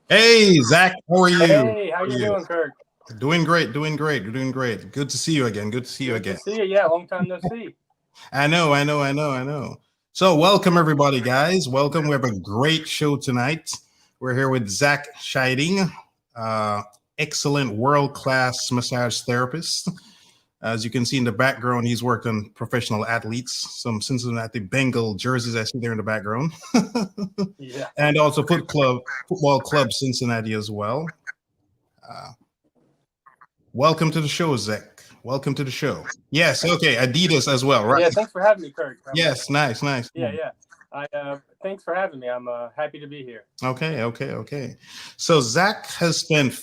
Hey, Zach, how are you? Hey, how How are you you? doing, Kirk? Doing great, doing great, you're doing great. Good to see you again. Good to see you Good to again. see you. Yeah, long time no see. I know. So, welcome everybody, guys. Welcome. We have a great show tonight. We're here with Zech Scheiding, uh, excellent world-class massage therapist. As you can see in the background, he's worked on professional athletes, some Cincinnati Bengal jerseys I see there in the background, Yeah. and also football club Cincinnati as well. Uh, Welcome to the show, Zach. Welcome to the show. Yes, okay, Adidas as well, right? Yeah, thanks for having me, Kirk. Yes, nice, nice. Yeah. I thanks for having me. I'm happy to be here. Okay. So Zach has spent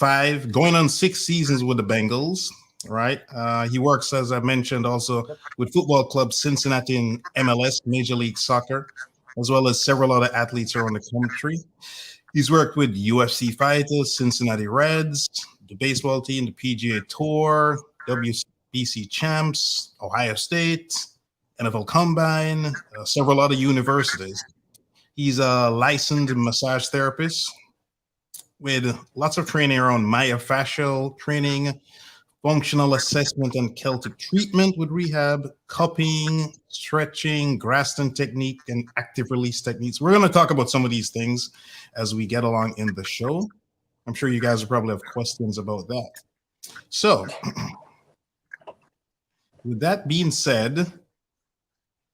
going on 6 seasons with the Bengals, right? He works, as I mentioned, also Yep. with football clubs Cincinnati and MLS, Major League Soccer, as well as several other athletes around the country. He's worked with UFC fighters, Cincinnati Reds, the baseball team, the PGA Tour, WBC Champs, Ohio State, NFL Combine, several other universities. He's a licensed massage therapist with lots of training around myofascial training, functional assessment and Celtic treatment with rehab, cupping, stretching, Graston technique, and active release techniques. We're going to talk about some of these things as we get along in the show. I'm sure you guys will probably have questions about that. So, with that being said,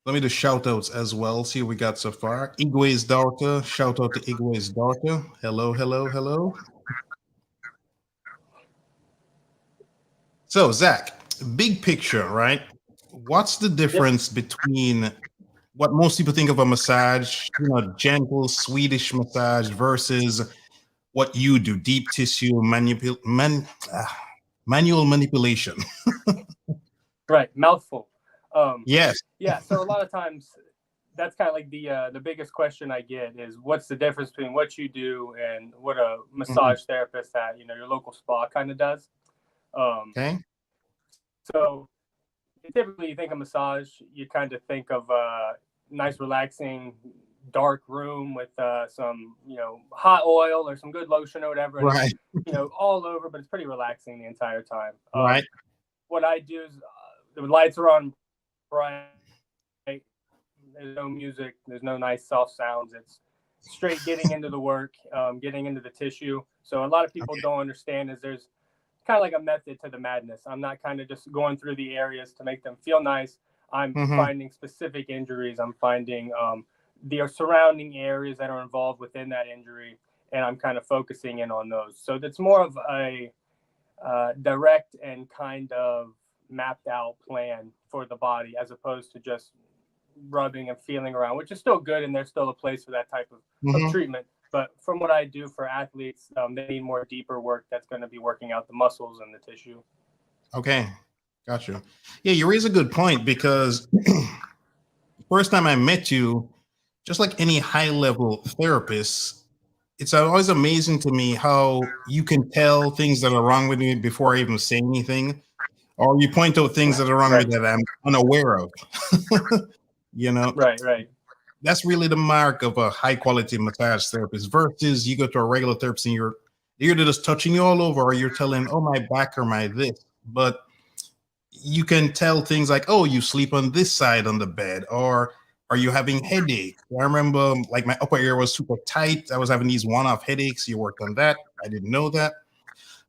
let me do shout outs as well. See what we got so far. Igwe's daughter. Shout out to Igwe's daughter. Hello. So, Zach, big picture, right? What's the Yep. difference between what most people think of a massage, gentle Swedish massage versus what you do, deep tissue manual manipulation? Right. Mouthful. Um, Yes. yeah. So a lot of times, that's kind of like the biggest question I get is what's the difference between what you do and what a Mhm. massage therapist at your local spa kind of does. Um, Okay. so typically you think of massage, you kind of think of a nice, relaxing, dark room with some, hot oil or some good lotion or whatever, and it's, Right. all over, but it's pretty relaxing the entire time. Right. What I do is the lights are on bright. There's no music. There's no nice soft sounds. It's straight getting into the work, getting into the tissue. So a lot of people Okay. don't understand is there's kind of like a method to the madness. I'm not kind of just going through the areas to make them feel nice. I'm Hmm. finding specific injuries. I'm finding the surrounding areas that are involved within that injury, and I'm kind of focusing in on those. So that's more of a direct and kind of mapped out plan for the body as opposed to just rubbing and feeling around, which is still good, and there's still a place for that type of Hmm. treatment. But from what I do for athletes, they need more deeper work that's going to be working out the muscles and the tissue. Okay. Gotcha. Yeah, you raise a good point because first time I met you, just like any high level therapist, it's always amazing to me how you can tell things that are wrong with me before I even say anything, or you point out things Right, that are wrong with right, me that I'm unaware of. you know, right. that's really the mark of a high quality massage therapist versus you go to a regular therapist and you're just touching you all over, or you're telling, oh, my back or my this. But you can tell things like, oh, you sleep on this side on the bed, or are you having headache? I remember like my upper ear was super tight. I was having these one-off headaches. You worked on that. I didn't know that.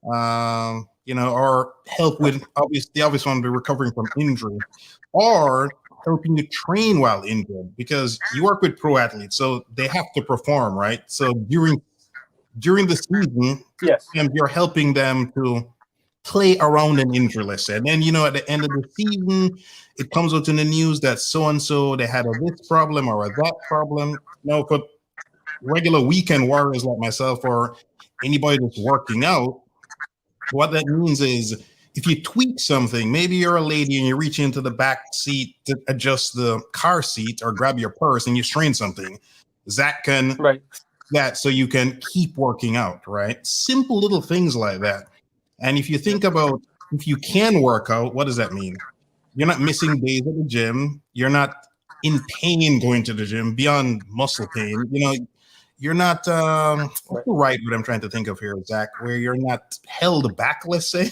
Or help with the obvious one, be recovering from injury, or helping you train while injured because you work with pro athletes, so they have to perform, right? So during the season, Yes, and you're helping them to play around an injury, let's say. And then, at the end of the season, it comes out in the news that so and so they had a this problem or a that problem. For regular weekend warriors like myself or anybody that's working out, what that means is if you tweak something, maybe you're a lady and you reach into the back seat to adjust the car seat or grab your purse and you strain something. Zach can right. that so you can keep working out, right? Simple little things like that. And if you Yep. think about if you can work out, what does that mean? You're not missing days at the gym. You're not in pain going to the gym beyond muscle pain. you're not what's the right word I'm trying to think of here, Zach, where you're not held back, let's say,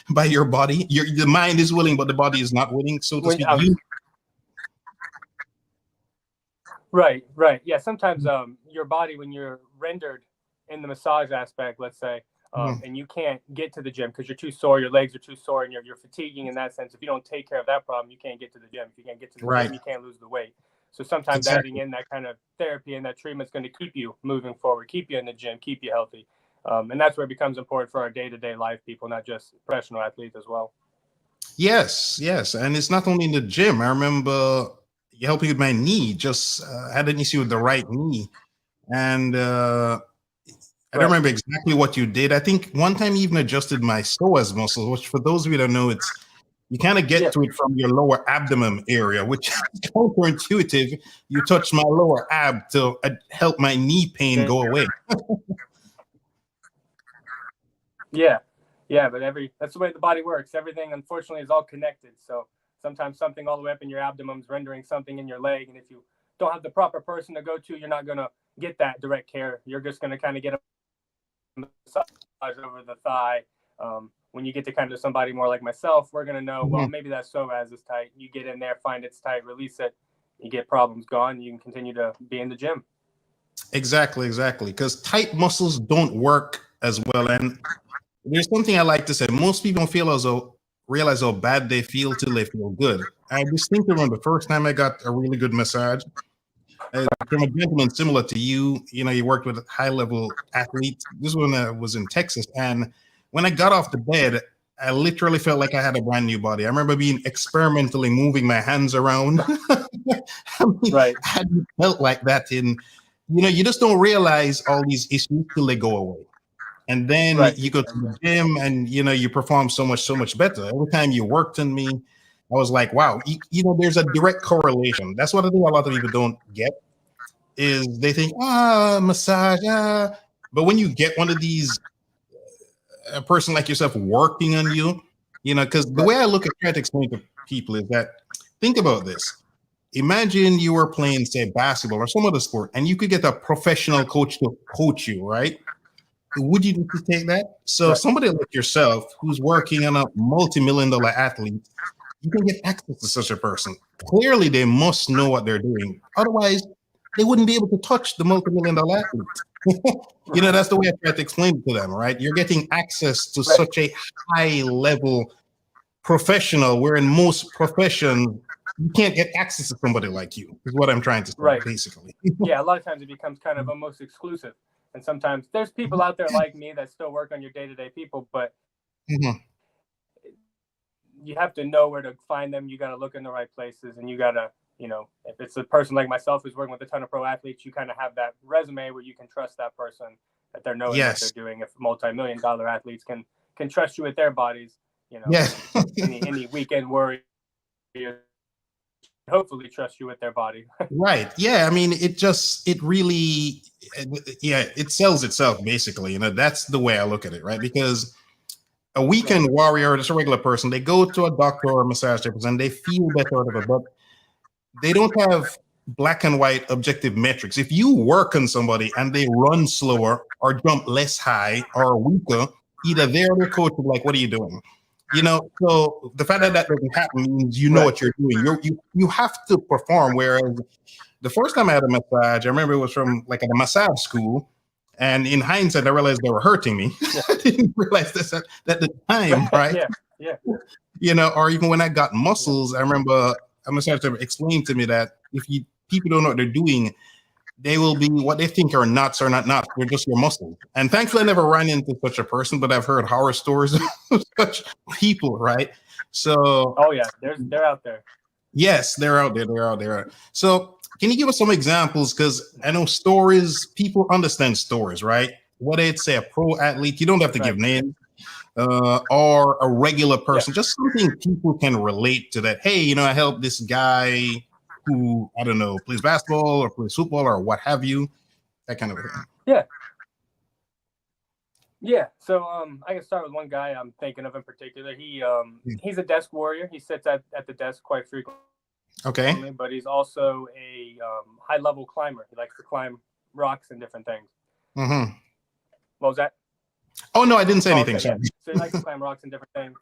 by your body. The mind is willing, but the body is not willing, so to speak. Right. Yeah. Sometimes your body, when you're rendered in the massage aspect, let's say, and you can't get to the gym because you're too sore, your legs are too sore, and you're fatiguing in that sense. If you don't take care of that problem, you can't get to the gym. If you can't get to the gym, you can't lose the weight. So sometimes adding in that kind of therapy and that treatment is going to keep you moving forward, keep you in the gym, keep you healthy. And that's where it becomes important for our day-to-day life people, not just professional athletes as well. Yes. And it's not only in the gym. I remember you helping with my knee. Just had an issue with the right knee. And I don't remember exactly what you did. I think one time you even adjusted my psoas muscle, which for those of you that know, you kind of get to it from your lower abdomen area, which is counterintuitive. You touch my lower ab to help my knee pain go away. Yeah, but that's the way the body works. Everything, unfortunately, is all connected. So sometimes something all the way up in your abdomen is rendering something in your leg. And if you don't have the proper person to go to, you're not going to get that direct care. You're just going to kind of get a massage over the thigh. When you get to kind of somebody more like myself, we're going to know, well, maybe that psoas is tight. You get in there, find it's tight, release it. You get problems gone. You can continue to be in the gym. Exactly. Because tight muscles don't work as well. And there's something I like to say. Most people don't realize how bad they feel till they feel good. I distinctly remember the first time I got a really good massage from a gentleman similar to you. You know, you worked with high-level athletes. This one was in Texas. And when I got off the bed, I literally felt like I had a brand new body. I remember being experimentally moving my hands around. I hadn't felt like that you just don't realize all these issues till they go away. And then you go to the gym and, you perform so much better. Every time you worked on me, I was like, wow, there's a direct correlation. That's what I think a lot of people don't get is they think, massage, But when you get one of these, a person like yourself working on you, because the way I try to explain to people is that, think about this. Imagine you were playing, say, basketball or some other sport, and you could get a professional coach to coach you, right? Would you take that? So somebody like yourself who's working on a multi-million-dollar athlete, you can get access to such a person. Clearly, they must know what they're doing. Otherwise, they wouldn't be able to touch the multi-million-dollar athlete. That's the way I try to explain it to them, right? You're getting access to such a high-level professional, where in most professions, you can't get access to somebody like you, is what I'm trying to say, basically. Yeah, a lot of times it becomes kind of almost exclusive. And sometimes there's people out there like me that still work on your day-to-day people, but you have to know where to find them. You got to look in the right places, and you got to, if it's a person like myself who's working with a ton of pro athletes, you kind of have that resume where you can trust that person, that they're knowing what they're doing. If multi-million-dollar athletes can trust you with their bodies, any weekend warrior hopefully trust you with their body. Right. Yeah. I mean, it sells itself, basically. That's the way I look at it, right? Because a weekend warrior, just a regular person, they go to a doctor or a massage therapist and they feel better out of it, but they don't have black and white objective metrics. If you work on somebody and they run slower or jump less high or weaker, either they or their coach will be like, what are you doing? So the fact that doesn't happen means know what you're doing. You have to perform. Whereas the first time I had a massage, I remember it was from like a massage school. And in hindsight, I realized they were hurting me. I didn't realize this at the time, right? Yeah. Or even when I got muscles, I remember a massage therapist explained to me that if people don't know what they're doing, they will be what they think are nuts or not nuts. They're just your muscles. And thankfully, I never ran into such a person, but I've heard horror stories of such people, right? So, they're out there. Yes, they're out there. So, can you give us some examples? Because I know people understand stories, right? Whether it's, say, a pro athlete, you don't have to give names, or a regular person, just something people can relate to that. Hey, I helped this guy who, I don't know, plays basketball or plays football or what have you, that kind of thing. Yeah. So I can start with one guy I'm thinking of in particular. He's a desk warrior. He sits at the desk quite frequently. Okay. But he's also a high-level climber. He likes to climb rocks and different things. Mm-hmm. What was that? Oh, no, I didn't say anything. Okay, Sorry. yeah. So he likes to climb rocks and different things.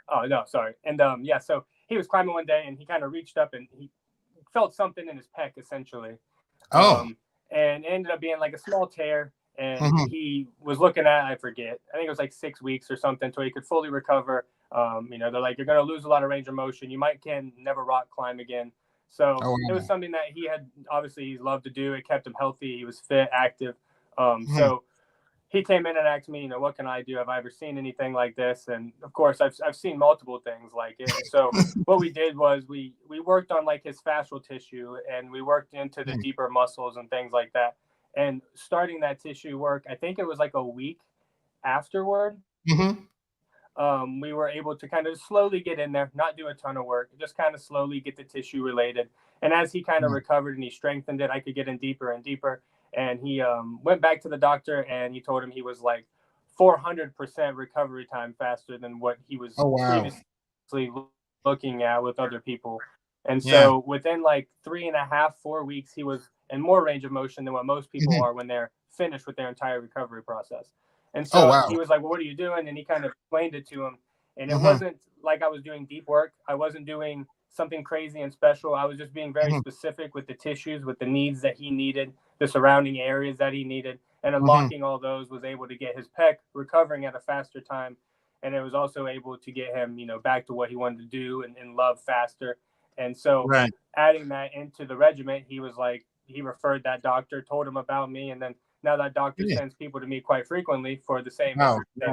Oh, no, sorry. And yeah, so he was climbing one day and he kind of reached up and he felt something in his pec, essentially. Oh. And it ended up being like a small tear. And Mm-hmm. he was looking at, I forget, I think it was like 6 weeks or something until he could fully recover. They're like, you're going to lose a lot of range of motion. You might never rock climb again. So it was something that he had, obviously, he loved to do. It kept him healthy. He was fit, active. So he came in and asked me, what can I do? Have I ever seen anything like this? And of course, I've seen multiple things like it. And so what we did was we worked on like his fascial tissue and we worked into the deeper muscles and things like that. And starting that tissue work, I think it was like a week afterward. We were able to kind of slowly get in there, not do a ton of work, just kind of slowly get the tissue related. And as he kind of recovered and he strengthened it, I could get in deeper and deeper. And he went back to the doctor and he told him he was like 400% recovery time faster than what he was previously looking at with other people. And so within like 3.5, 4 weeks, he was in more range of motion than what most people are when they're finished with their entire recovery process. And so he was like, well, what are you doing? And he kind of explained it to him. And it wasn't like I was doing deep work. I wasn't doing something crazy and special. I was just being very specific with the tissues, with the needs that he needed, the surrounding areas that he needed, and unlocking all those was able to get his pec recovering at a faster time. And it was also able to get him, back to what he wanted to do and love faster. And so adding that into the regiment, he was like, he referred that doctor, told him about me. And then now that doctor sends people to me quite frequently for the same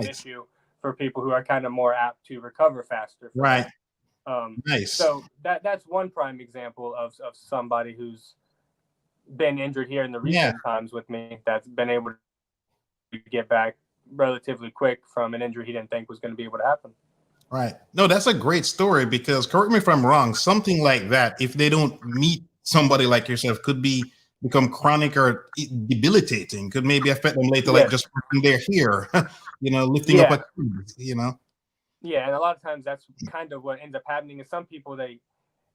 issue for people who are kind of more apt to recover faster. So that's one prime example of somebody who's been injured here in the recent times with me that's been able to get back relatively quick from an injury he didn't think was going to be able to happen. Right. No, that's a great story because, correct me if I'm wrong, something like that, if they don't meet somebody like yourself, could become chronic or debilitating, could maybe affect them later, like just when they're here, lifting up a tree, Yeah, and a lot of times that's kind of what ends up happening is some people,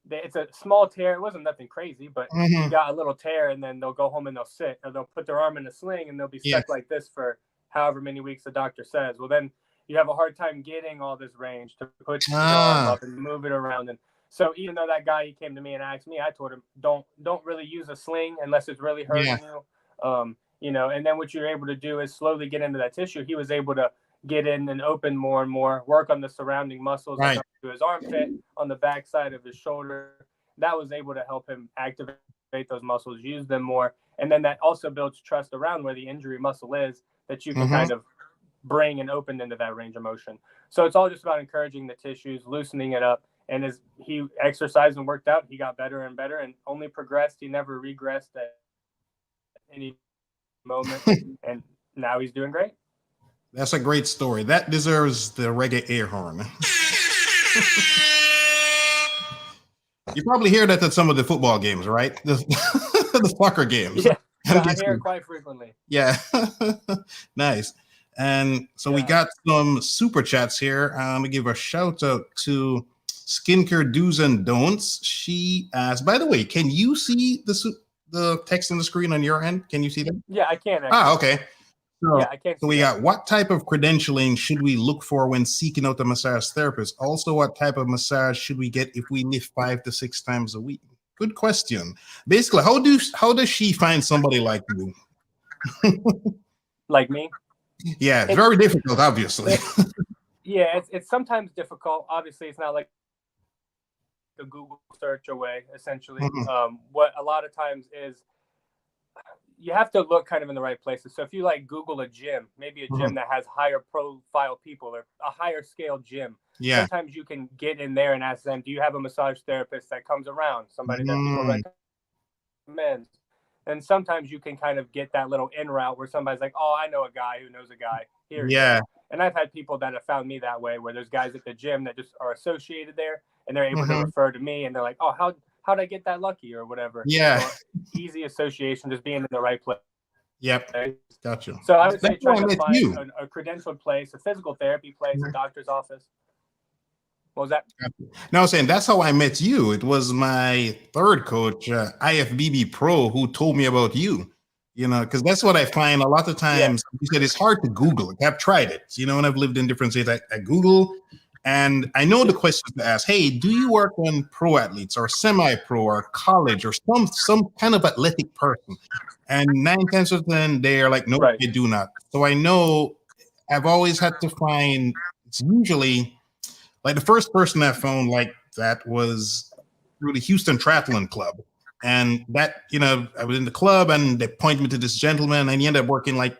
it's a small tear. It wasn't nothing crazy, but you got a little tear and then they'll go home and they'll sit or they'll put their arm in a sling and they'll be stuck like this for however many weeks the doctor says. Well, then you have a hard time getting all this range to put your arm up and move it around. And so even though that guy, he came to me and asked me, I told him, don't really use a sling unless it's really hurting you. And then what you're able to do is slowly get into that tissue. He was able to get in and open more and more, work on the surrounding muscles to his armpit, on the backside of his shoulder. That was able to help him activate those muscles, use them more. And then that also builds trust around where the injury muscle is that you can kind of bring and open into that range of motion. So it's all just about encouraging the tissues, loosening it up. And as he exercised and worked out, he got better and better and only progressed. He never regressed at any moment. And now he's doing great. That's a great story. That deserves the reggae air horn. You probably hear that at some of the football games, right? The soccer games. Yeah, I hear it quite frequently. Yeah. Nice. And so we got some super chats here. I'm going to give a shout out to Skincare Do's and Don'ts. She asked, by the way, can you see the text on the screen on your end? Can you see them? Yeah, I can. Actually. Okay. So, I can't. So we got, what type of credentialing should we look for when seeking out a massage therapist? Also, what type of massage should we get if we lift 5 to 6 times a week? Good question. Basically, how does she find somebody like you? Like me? Yeah, it's very difficult, obviously. It's sometimes difficult. Obviously, it's not like a Google search away, essentially. What a lot of times is you have to look kind of in the right places. So if you like Google a gym, maybe a gym that has higher profile people or a higher scale gym, sometimes you can get in there and ask them, do you have a massage therapist that comes around? Somebody that people recommend. And sometimes you can kind of get that little in route where somebody's like, oh, I know a guy who knows a guy here. And I've had people that have found me that way, where there's guys at the gym that just are associated there and they're able to refer to me and they're like, oh, how'd I get that lucky or whatever? So easy association, just being in the right place. Yep. Gotcha. So I would say try to find a credentialed place, a physical therapy place, a doctor's office. What was that? No, I was saying that's how I met you. It was my third coach, IFBB Pro, who told me about you. Because that's what I find a lot of Yeah. times. You said it's hard to Google. I've tried it. When I've lived in different states, I Google, and I know the questions to ask. Hey, do you work on pro athletes or semi-pro or college or some kind of athletic person? And 9 times out of 10, they are like, no, Right. they do not. So I know I've always had to find. It's usually like the first person I found like that was through the Houston Triathlon Club. And that, I was in the club and they pointed me to this gentleman and he ended up working like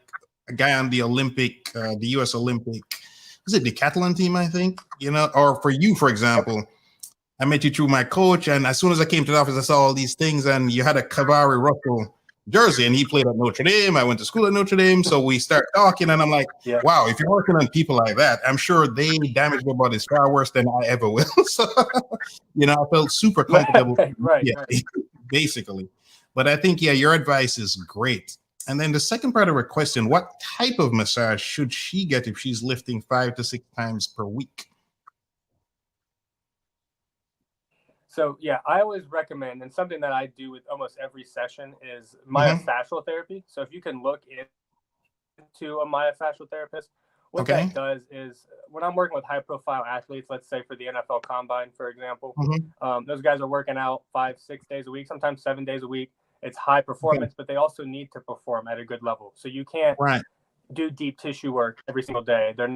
a guy on the US Olympic, was it decathlon team, I think, or for you, for example, I met you through my coach. And as soon as I came to the office, I saw all these things and you had a Cavari Russell jersey and he played at Notre Dame. I went to school at Notre Dame. So we start talking and I'm like, Yeah. wow, if you're working on people like that, I'm sure they damage their bodies far worse than I ever will. So, I felt super comfortable. Right. Basically. But I think, your advice is great. And then the second part of her question, what type of massage should she get if she's lifting 5 to 6 times per week? So yeah, I always recommend, and something that I do with almost every session is myofascial therapy. So if you can look into a myofascial therapist, what that does is when I'm working with high profile athletes, let's say for the NFL Combine, for example, those guys are working out 5-6 days a week, sometimes 7 days a week. It's high performance, but they also need to perform at a good level. So you can't do deep tissue work every single day. They're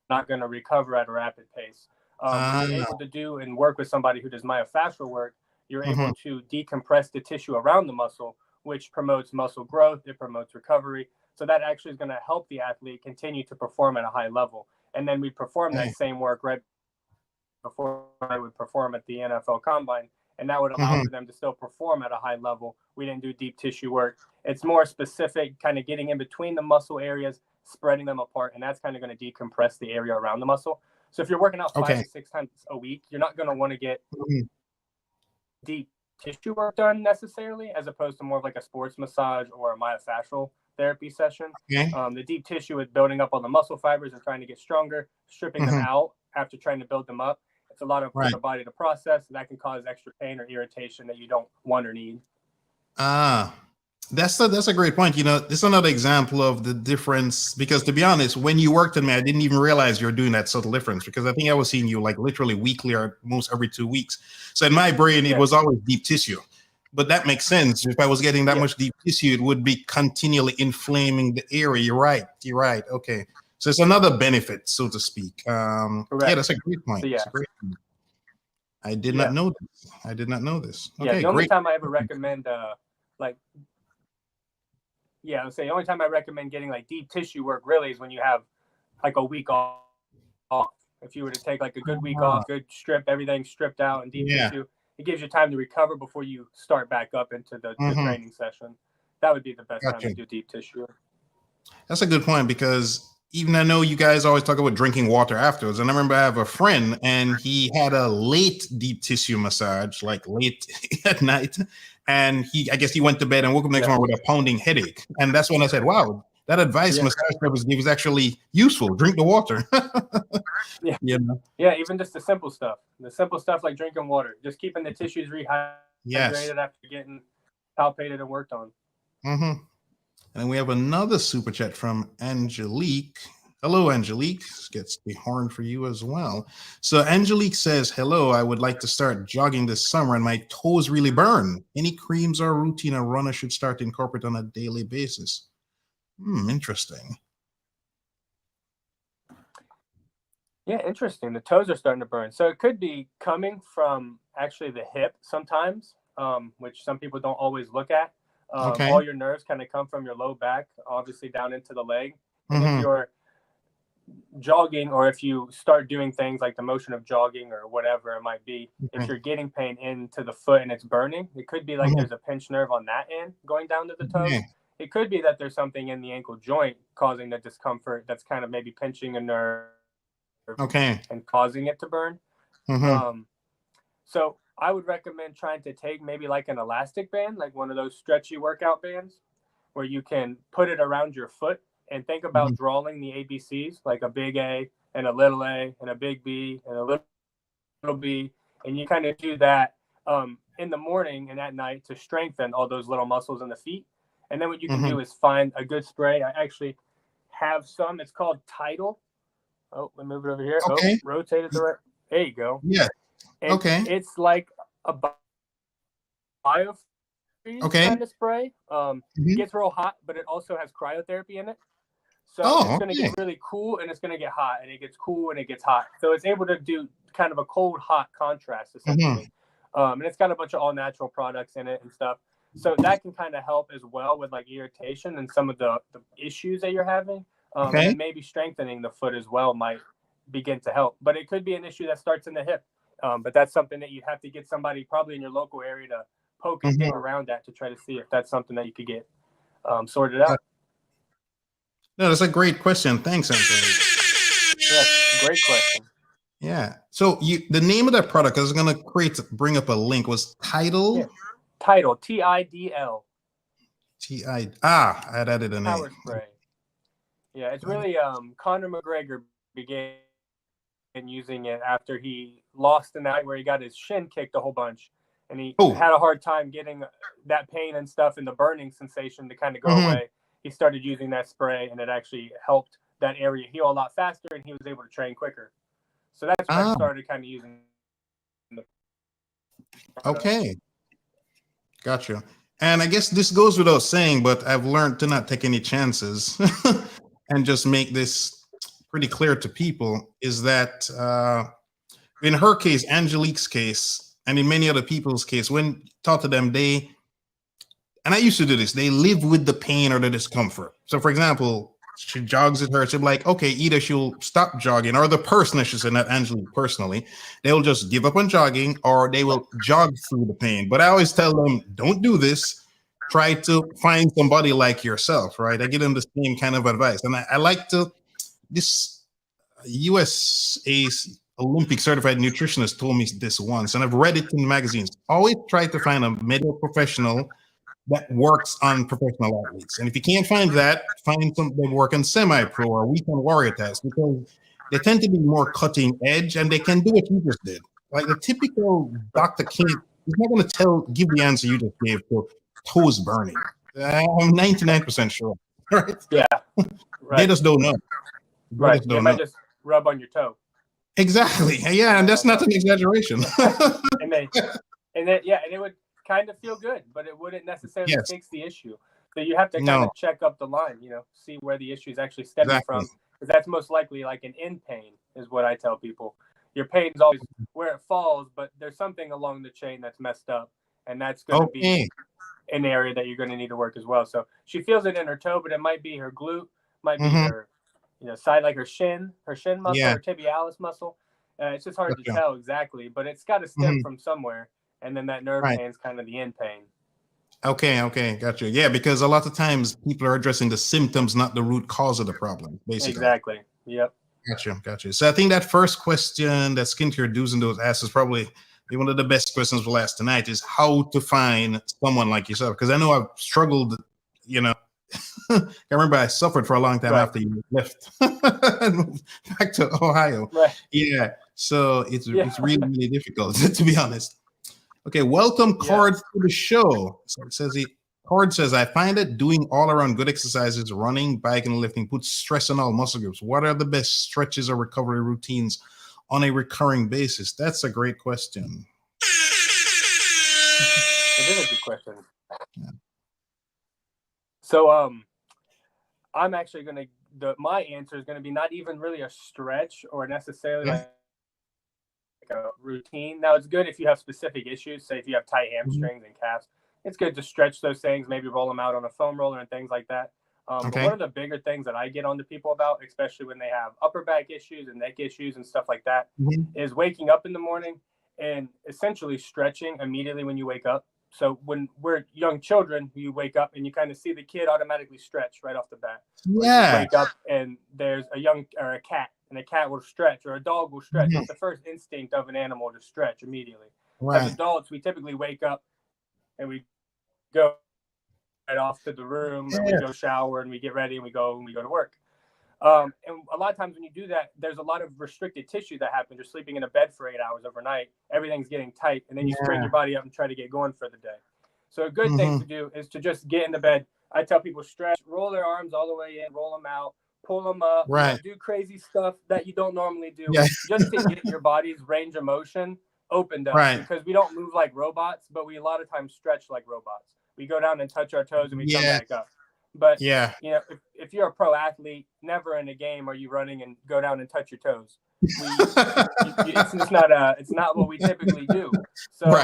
not going to recover at a rapid pace. What you're able to do and work with somebody who does myofascial work, you're able to decompress the tissue around the muscle, which promotes muscle growth. It promotes recovery. So that actually is going to help the athlete continue to perform at a high level. And then we perform that same work right before I would perform at the NFL Combine. And that would allow for them to still perform at a high level. We didn't do deep tissue work. It's more specific, kind of getting in between the muscle areas, spreading them apart. And that's kind of going to decompress the area around the muscle. So if you're working out 5 to 6 times a week, you're not going to want to get deep tissue work done necessarily, as opposed to more of like a sports massage or a myofascial therapy session. The deep tissue is building up on the muscle fibers and trying to get stronger, stripping them out after trying to build them up. It's a lot for the body to process, and that can cause extra pain or irritation that you don't want or need. That's a great point. This is another example of the difference, because to be honest, when you worked with me, I didn't even realize you were doing that subtle difference, because I think I was seeing you like literally weekly or most every 2 weeks. So in my brain, it was always deep tissue. But that makes sense. If I was getting that much deep tissue, it would be continually inflaming the area. You're right. Okay. So it's another benefit, so to speak. Yeah, that's a great point. So, I did not know this. Okay, the only time I ever recommend the only time I recommend getting like deep tissue work really is when you have like a week off. If you were to take like a good week off, good strip, everything stripped out and deep tissue, it gives you time to recover before you start back up into the training session. That would be the best time to do deep tissue. That's a good point, because even I know you guys always talk about drinking water afterwards. And I remember I have a friend and he had a late deep tissue massage, like late at night. And I guess he went to bed and woke up next morning with a pounding headache. And that's when I said, wow, that advice massage therapist gave is actually useful. Drink the water. Even just the simple stuff. The simple stuff like drinking water, just keeping the tissues rehydrated after getting palpated and worked on. And we have another super chat from Angelique. Hello, Angelique. This gets the horn for you as well. So Angelique says, hello, I would like to start jogging this summer and my toes really burn. Any creams or routine a runner should start to incorporate on a daily basis? Interesting. Yeah, interesting. The toes are starting to burn. So it could be coming from actually the hip sometimes, which some people don't always look at. All your nerves kind of come from your low back, obviously down into the leg. And if you're jogging, or if you start doing things like the motion of jogging or whatever it might be, if you're getting pain into the foot and it's burning, it could be like there's a pinched nerve on that end going down to the toes. It could be that there's something in the ankle joint causing the discomfort that's kind of maybe pinching a nerve and causing it to burn. So I would recommend trying to take maybe like an elastic band, like one of those stretchy workout bands, where you can put it around your foot and think about drawing the ABCs, like a big A and a little A and a big B and a little B. And you kind of do that in the morning and at night to strengthen all those little muscles in the feet. And then what you can do is find a good spray. I actually have some. It's called Tidal. Oh, let me move it over here. Okay. Oh, rotate it the right. There you go. Yeah. And Okay. it's like a biofreeze kind of spray. Gets real hot, but it also has cryotherapy in it. So it's going to get really cool, and it's going to get hot, and it gets cool, and it gets hot. So it's able to do kind of a cold-hot contrast, essentially. And it's got a bunch of all-natural products in it and stuff. So that can kind of help as well with like irritation and some of the issues that you're having. And then maybe strengthening the foot as well might begin to help. But it could be an issue that starts in the hip. But that's something that you'd have to get somebody probably in your local area to poke and dig around at to try to see if that's something that you could get sorted out. No, that's a great question. Thanks, Anthony. Yes, great question. Yeah. So the name of that product I was going to bring up a link was Tidal. Yeah. Tidal, Tidl. I had added a name. Power spray. Yeah, it's really Conor McGregor began using it after he lost the night where he got his shin kicked a whole bunch, and he had a hard time getting that pain and stuff and the burning sensation to kind of go away. He started using that spray, and it actually helped that area heal a lot faster, and he was able to train quicker. So that's when I started kind of using the product. Okay. Gotcha. And I guess this goes without saying, but I've learned to not take any chances and just make this pretty clear to people, is that in her case, Angelique's case, and in many other people's case, when taught to them, and I used to do this, they live with the pain or the discomfort. So for example, she jogs at her, she'll be like, okay, either she'll stop jogging, or the person, I should say, not Angelique personally, they'll just give up on jogging, or they will jog through the pain. But I always tell them, don't do this. Try to find somebody like yourself, right? I give them the same kind of advice. And I like this USA Olympic certified nutritionist told me this once, and I've read it in magazines. Always try to find a medical professional that works on professional athletes. And if you can't find that, find some that work on semi-pro or weekend warrior tasks, because they tend to be more cutting edge and they can do what you just did. Like the typical doctor he's not going to give the answer you just gave to toes burning. I'm 99% sure. Right? Yeah. Right. They just don't know. Right. They might just rub on your toe. Exactly. Yeah, and that's not an exaggeration. and it would kind of feel good, but it wouldn't necessarily fix the issue. So you have to kind of check up the line, see where the issue is actually stemming from, because that's most likely like an in pain is what I tell people. Your pain is always where it falls, but there's something along the chain that's messed up, and that's going to be an area that you're going to need to work as well. So she feels it in her toe, but it might be her glute, might be her side, like her shin muscle, her tibialis muscle. It's just hard to tell exactly, but it's got to stem from somewhere. And then that nerve pain is kind of the end pain. Okay, gotcha. Yeah, because a lot of times people are addressing the symptoms, not the root cause of the problem, basically. Exactly. Yep. Gotcha. So I think that first question that Skincare Do's and Don'ts asks is probably one of the best questions we'll ask tonight, is how to find someone like yourself. Because I know I've struggled, I remember I suffered for a long time after you left and moved back to Ohio. Right. Yeah. So it's really, really difficult, to be honest. Okay, welcome, Cord, to the show. So it says Cord says, I find that doing all around good exercises, running, biking, and lifting, puts stress on all muscle groups. What are the best stretches or recovery routines on a recurring basis? That's a great question. It is a good question. Yeah. So I'm actually my answer is going to be not even really a stretch or necessarily like a routine. Now, it's good if you have specific issues, say if you have tight hamstrings and calves, it's good to stretch those things, maybe roll them out on a foam roller and things like that. But one of the bigger things that I get onto people about, especially when they have upper back issues and neck issues and stuff like that, is waking up in the morning and essentially stretching immediately when you wake up. So when we're young children, you wake up and you kind of see the kid automatically stretch right off the bat. Yeah. You wake up and there's a cat, and a cat will stretch, or a dog will stretch. It's the first instinct of an animal to stretch immediately. Right. As adults, we typically wake up and we go right off to the room and we go shower and we get ready and we go to work. And a lot of times when you do that, there's a lot of restricted tissue that happens. You're sleeping in a bed for 8 hours overnight. Everything's getting tight. And then you straighten your body up and try to get going for the day. So a good thing to do is to just get in the bed I tell people stretch, roll their arms all the way in, roll them out, pull them up, Right. do crazy stuff that you don't normally do, Yeah. just to get your body's range of motion opened up. Right. Because we don't move like robots, but we a lot of times stretch like robots. We go down and touch our toes and we come back up. But yeah, if you're a pro athlete, never in a game are you running and go down and touch your toes. It's not what we typically do. So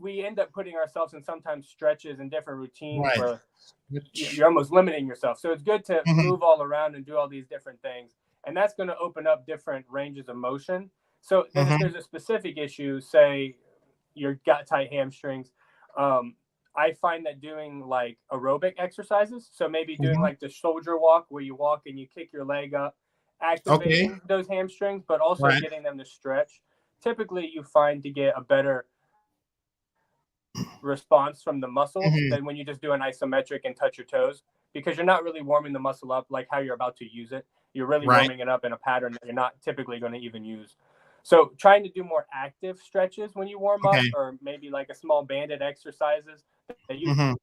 we end up putting ourselves in sometimes stretches and different routines where you're almost limiting yourself. So it's good to move all around and do all these different things. And that's going to open up different ranges of motion. So then if there's a specific issue, say you've got tight hamstrings, I find that doing like aerobic exercises, so maybe doing like the shoulder walk where you walk and you kick your leg up, activating those hamstrings, but also getting them to stretch. Typically, you find to get a better response from the muscles than when you just do an isometric and touch your toes, because you're not really warming the muscle up like how you're about to use it. You're really warming it up in a pattern that you're not typically going to even use. So trying to do more active stretches when you warm up, or maybe like a small banded exercises that you can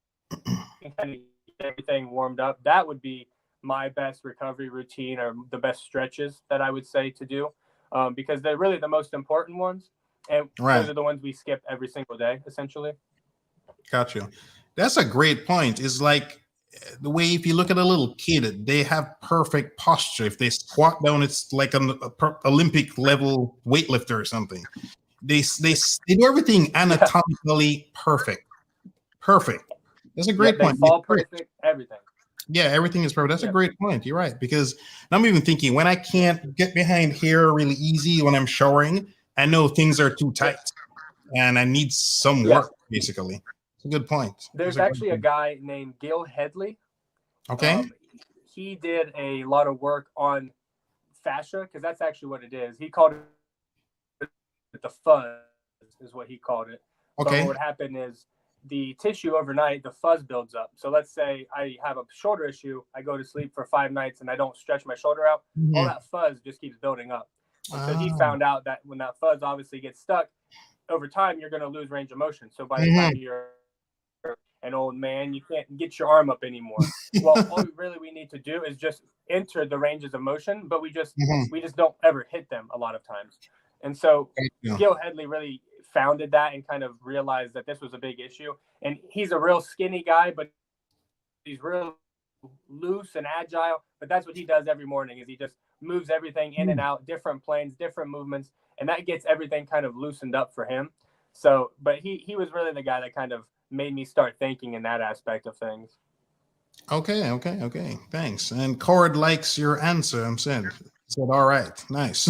kind of get everything warmed up. That would be my best recovery routine, or the best stretches that I would say to do, because they're really the most important ones. And those are the ones we skip every single day, essentially. Gotcha. That's a great point. It's like the way, if you look at a little kid, they have perfect posture. If they squat down, it's like an Olympic level weightlifter or something. They do everything anatomically perfect. That's a great point. They fall perfect, everything. Yeah, everything is perfect. That's a great point. You're right. Because I'm even thinking, when I can't get behind here really easy when I'm showering, I know things are too tight and I need some work, basically. It's a good point. There's actually a guy named Gil Headley. Okay. He did a lot of work on fascia, because that's actually what it is. He called it the fuzz, is what he called it. Okay. But what would happen is the tissue overnight, the fuzz builds up. So let's say I have a shoulder issue. I go to sleep for 5 nights and I don't stretch my shoulder out. All that fuzz just keeps building up. And so he found out that when that fuzz obviously gets stuck, over time, you're going to lose range of motion. So by the time you're an old man, you can't get your arm up anymore. Well, all we need to do is just enter the ranges of motion, but we just don't ever hit them a lot of times. And so Gil Headley really founded that and kind of realized that this was a big issue. And he's a real skinny guy, but he's real loose and agile. But that's what he does every morning, is he just moves everything in and out, different planes, different movements, and that gets everything kind of loosened up for him. So, but he was really the guy that kind of made me start thinking in that aspect of things. Okay. Thanks. And Cord likes your answer. I'm saying, said, all right, nice.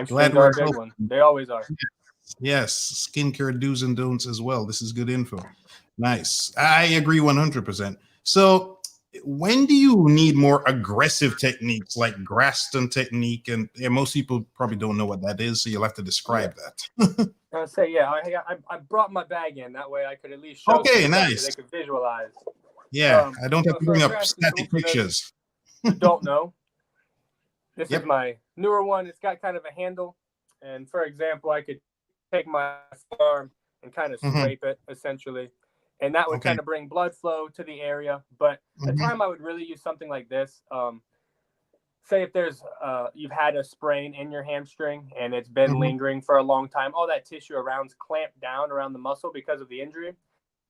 Glad are a big one. They always are. Yes, skincare do's and don'ts as well. This is good info. Nice. I agree 100%. So when do you need more aggressive techniques like Graston technique? And most people probably don't know what that is, so you'll have to describe that. I'll say, I brought my bag in. That way I could at least show nice. So they could visualize. Yeah, I don't have to bring up static pictures. Don't know. This is my newer one. It's got kind of a handle. And for example, I could take my arm and kind of scrape it, essentially. And that would kind of bring blood flow to the area. But the time I would really use something like this, say if there's you've had a sprain in your hamstring and it's been lingering for a long time, all that tissue around's clamped down around the muscle because of the injury.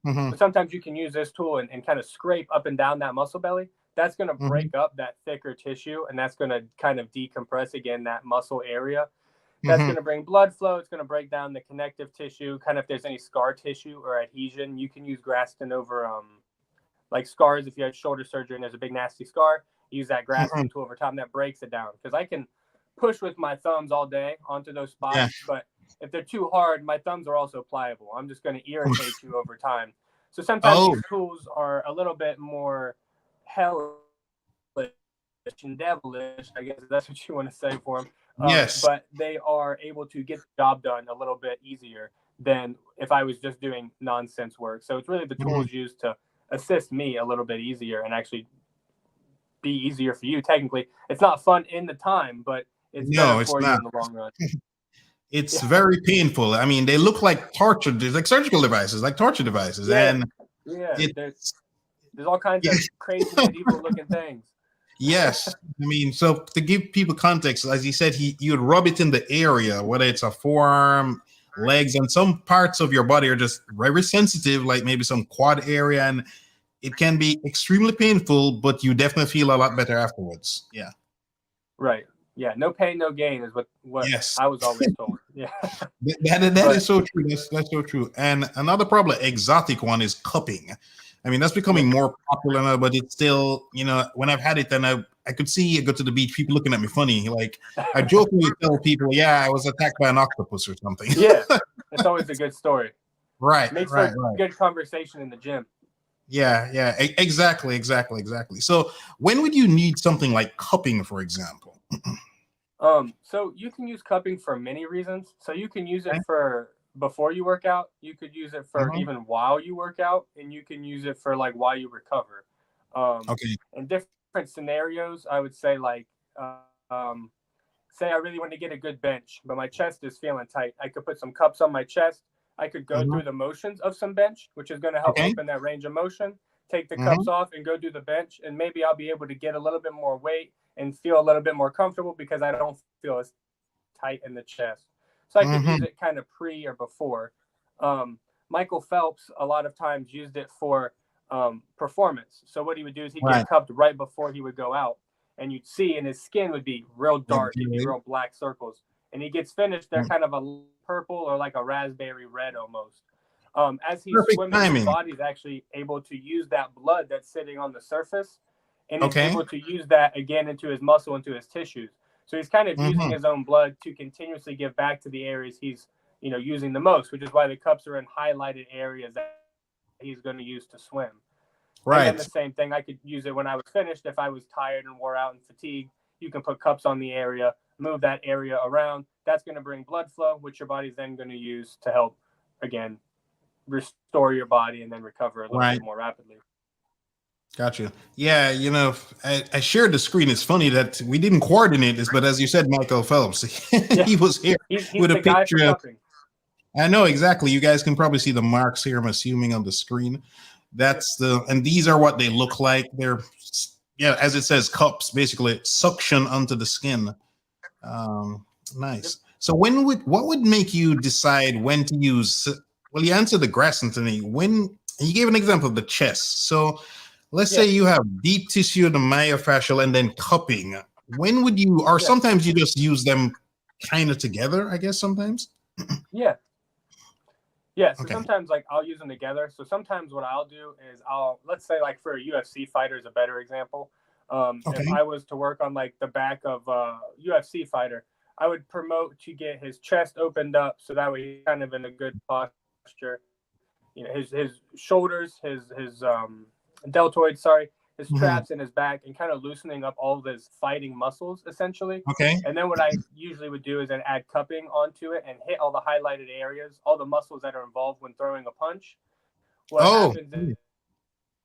But sometimes you can use this tool and kind of scrape up and down that muscle belly. That's going to break up that thicker tissue, and that's going to kind of decompress again that muscle area. That's going to bring blood flow. It's going to break down the connective tissue. Kind of if there's any scar tissue or adhesion, you can use Graston over like scars. If you had shoulder surgery and there's a big nasty scar, use that Graston tool over top, and that breaks it down. Because I can push with my thumbs all day onto those spots, but if they're too hard, my thumbs are also pliable. I'm just going to irritate you over time. So sometimes these tools are a little bit more hellish and devilish, I guess that's what you want to say for them. But they are able to get the job done a little bit easier than if I was just doing nonsense work. So it's really the tools used to assist me a little bit easier and actually be easier for you. Technically, it's not fun in the time, but it's better for you in the long run. It's very painful. I mean, they look like torture, like surgical devices, like torture devices. And There's all kinds of crazy medieval looking things. Yes. I mean, so to give people context, as he said, you would rub it in the area, whether it's a forearm, legs, and some parts of your body are just very sensitive, like maybe some quad area, and it can be extremely painful, but you definitely feel a lot better afterwards. Yeah. Right. Yeah. No pain, no gain is what Yes. I was always told. Yeah. That is so true. That's so true. And another probably exotic one is cupping. I mean, that's becoming more popular now, but it's still, when I've had it, then I could see I go to the beach, people looking at me funny. Like I jokingly tell people, yeah, I was attacked by an octopus or something. Yeah. It's always a good story. Right. Makes right. for good conversation in the gym. Yeah. Exactly. So when would you need something like cupping, for example? So you can use cupping for many reasons. So you can use it for before you work out. You could use it for even while you work out, and you can use it for like while you recover. Okay. In different scenarios, I would say like, say I really want to get a good bench, but my chest is feeling tight. I could put some cups on my chest. I could go through the motions of some bench, which is going to help open that range of motion. Take the cups off and go do the bench, and maybe I'll be able to get a little bit more weight and feel a little bit more comfortable because I don't feel as tight in the chest. So I could use it kind of pre or before. Michael Phelps a lot of times used it for performance. So what he would do is he'd get cupped right before he would go out, and you'd see, and his skin would be real dark, it'd be real black circles. And he gets finished, they're kind of a purple or like a raspberry red almost. As he's swimming, his body's actually able to use that blood that's sitting on the surface, and he's able to use that again into his muscle, into his tissues. So he's kind of using his own blood to continuously give back to the areas he's, using the most, which is why the cups are in highlighted areas that he's going to use to swim. Right. And then the same thing, I could use it when I was finished. If I was tired and wore out and fatigued, you can put cups on the area, move that area around. That's going to bring blood flow, which your body's then going to use to help, again, restore your body and then recover a little bit more rapidly. Gotcha. Yeah, I shared the screen. It's funny that we didn't coordinate this, but as you said, Michael Phelps, he was here he's with a picture of. I know exactly. You guys can probably see the marks here, I'm assuming, on the screen. And these are what they look like. They're, as it says, cups, basically suction onto the skin. Nice. So what would make you decide when to use? Well, you answered the grass, Anthony. When you gave an example of the chest. So let's say you have deep tissue, the myofascial, and then cupping. When would you, or sometimes you just use them kind of together, I guess sometimes? So sometimes like I'll use them together. So sometimes what I'll do is let's say like for a UFC fighter is a better example. If I was to work on like the back of a UFC fighter, I would promote to get his chest opened up so that way he's kind of in a good posture. His shoulders, his deltoids, his traps in his back, and kind of loosening up all of his fighting muscles essentially. And then what I usually would do is then add cupping onto it and hit all the highlighted areas, all the muscles that are involved when throwing a punch. What happens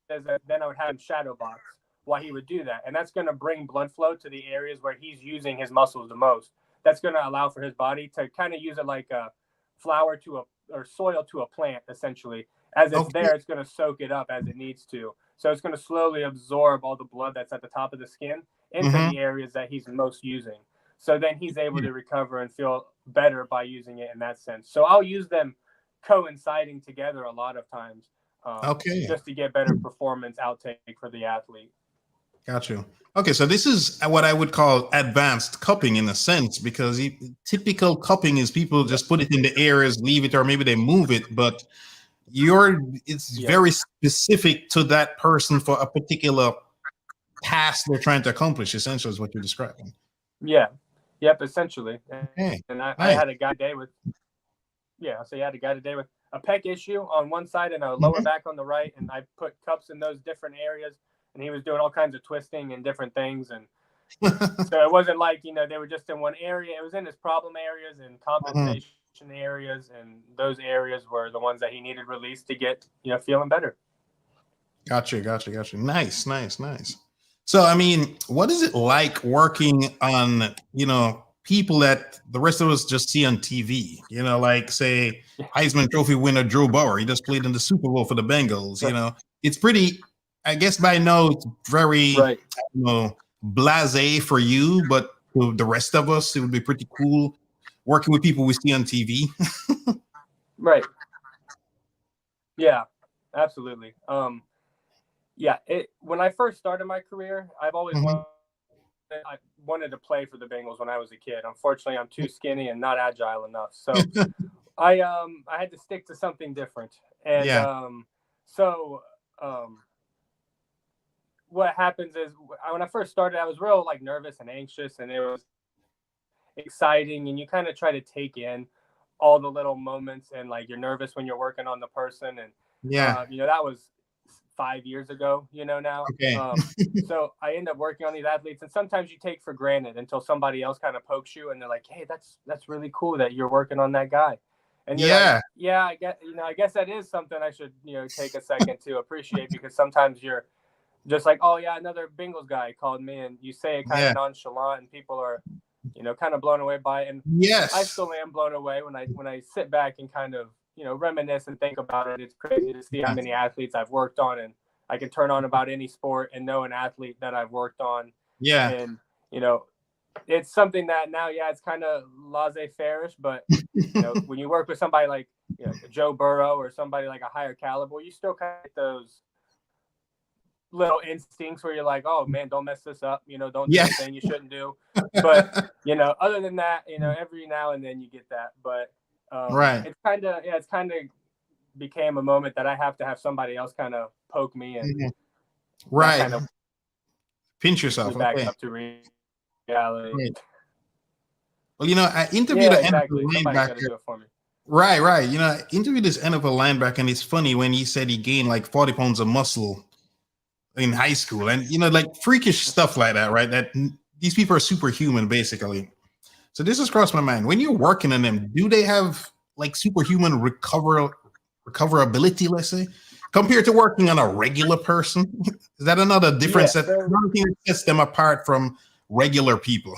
is that then I would have him shadow box while he would do that. And that's going to bring blood flow to the areas where he's using his muscles the most. That's going to allow for his body to kind of use it like a flower or soil to a plant, essentially. As it's there, it's going to soak it up as it needs to. So it's going to slowly absorb all the blood that's at the top of the skin into the areas that he's most using. So then he's able to recover and feel better by using it in that sense. So I'll use them coinciding together a lot of times just to get better performance outtake for the athlete. Got you. Okay, so this is what I would call advanced cupping in a sense, because typical cupping is people just put it in the areas, leave it, or maybe they move it, but it's very specific to that person for a particular task they're trying to accomplish, essentially is what you're describing. Essentially. And I had a guy today with a pec issue on one side and a lower back on the right, and I put cups in those different areas, and he was doing all kinds of twisting and different things, and so it wasn't like they were just in one area. It was in his problem areas and compensation areas, and those areas were the ones that he needed released to get feeling better. Gotcha. Nice. So I mean, what is it like working on people that the rest of us just see on TV? Like say Heisman Trophy winner Joe Burrow, he just played in the Super Bowl for the Bengals. It's pretty, I guess by now it's very, Right. blasé for you, but for the rest of us, it would be pretty cool working with people we see on TV. Right. Yeah, absolutely. When I first started my career, I've always I wanted to play for the Bengals when I was a kid. Unfortunately, I'm too skinny and not agile enough. So I had to stick to something different. And Yeah. What happens is when I first started, I was real like nervous and anxious, and it was exciting, and you kind of try to take in all the little moments, and like you're nervous when you're working on the person, and Yeah. that was 5 years ago, now. Okay. So I end up working on these athletes, and sometimes you take for granted until somebody else kind of pokes you, and they're like, "Hey, that's really cool that you're working on that guy." And you're like, "Yeah, I guess that is something I should, take a second to appreciate, because sometimes you're just like, oh yeah, another Bengals guy called me, and you say it kind of nonchalant, and people are, kind of blown away by it. And yes, I still am blown away when I sit back and kind of, reminisce and think about it. It's crazy to see how many athletes I've worked on, and I can turn on about any sport and know an athlete that I've worked on. Yeah. And, it's something that now, it's kind of laissez-faire-ish, but, when you work with somebody like, Joe Burrow or somebody like a higher caliber, you still kind of get those little instincts where you're like, oh man, don't mess this up, don't do anything you shouldn't do. But other than that, every now and then you get that. But it's kind of became a moment that I have to have somebody else kind of poke me and kind of pinch yourself back up to reality. Right. Well, I interviewed an exactly. NFL Somebody's got to linebacker. do it for me. Right. I interviewed this NFL linebacker, and it's funny when he said he gained like 40 pounds of muscle in high school, and like freakish stuff like that, right? That these people are superhuman, basically. So this has crossed my mind. When you're working on them, do they have like superhuman recoverability, let's say, compared to working on a regular person? Is that another difference that sets them apart from regular people?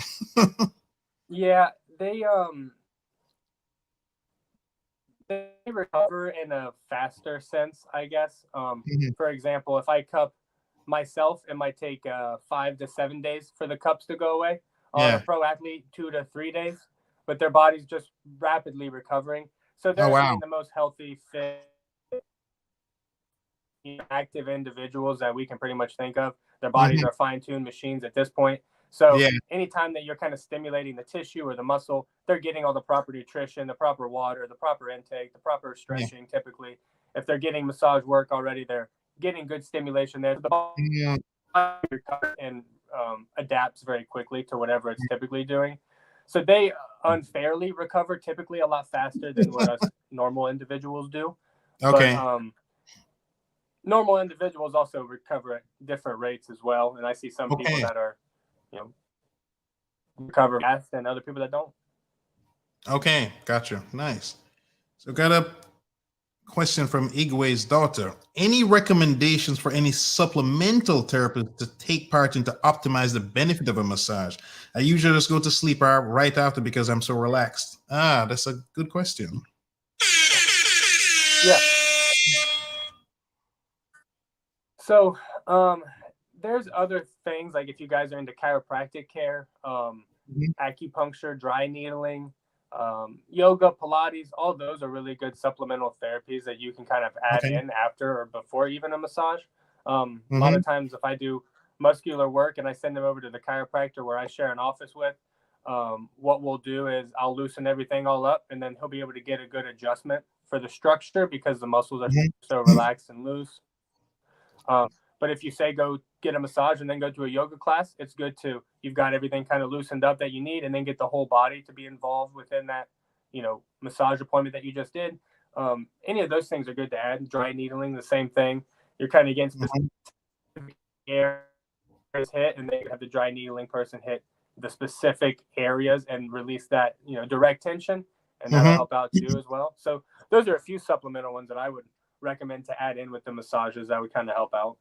Yeah, they recover in a faster sense, I guess. For example, if I cup myself, it might take 5 to 7 days for the cups to go away. On a pro athlete, 2 to 3 days, but their body's just rapidly recovering. So they're the most healthy, fit, active individuals that we can pretty much think of. Their bodies are fine-tuned machines at this point. So anytime that you're kind of stimulating the tissue or the muscle, they're getting all the proper nutrition, the proper water, the proper intake, the proper stretching. Typically, if they're getting massage work already, they're getting good stimulation there. The body recovers and adapts very quickly to whatever it's typically doing. So they unfairly recover typically a lot faster than what us normal individuals do. Okay. But normal individuals also recover at different rates as well. And I see some people that are, recover fast, and other people that don't. Okay, gotcha. Nice. So got a question from Igwe's daughter. Any recommendations for any supplemental therapist to take part in to optimize the benefit of a massage? I usually just go to sleep right after because I'm so relaxed. That's a good question. Yeah. So there's other things, like if you guys are into chiropractic care, acupuncture, dry needling, yoga, Pilates, all those are really good supplemental therapies that you can kind of add in after or before even a massage. A lot of times if I do muscular work and I send them over to the chiropractor where I share an office with, what we'll do is I'll loosen everything all up, and then he'll be able to get a good adjustment for the structure because the muscles are so relaxed and loose. But if you say go get a massage and then go to a yoga class, it's good too. You've got everything kind of loosened up that you need, and then get the whole body to be involved within that, massage appointment that you just did. Any of those things are good to add. Dry needling, the same thing. You're kind of getting specific areas hit, and then you have the dry needling person hit the specific areas and release that, direct tension, and that'll help out too as well. So those are a few supplemental ones that I would recommend to add in with the massages that would kind of help out.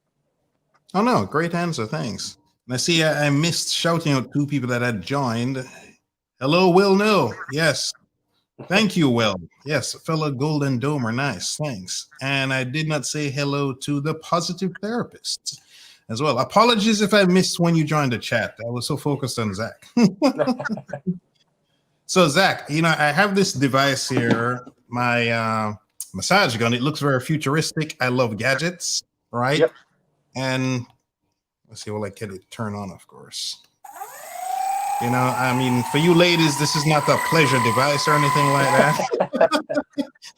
Oh no, great answer, thanks. And I see I missed shouting out two people that had joined. Hello, Will No. Yes. Thank you, Will. Yes, fellow Golden Domer. Nice. Thanks. And I did not say hello to the positive therapist as well. Apologies if I missed when you joined the chat. I was so focused on Zach. So, Zach, I have this device here, my massage gun. It looks very futuristic. I love gadgets, right? Yep. And let's see, will I get it turn on, of course. I mean, for you ladies, this is not a pleasure device or anything like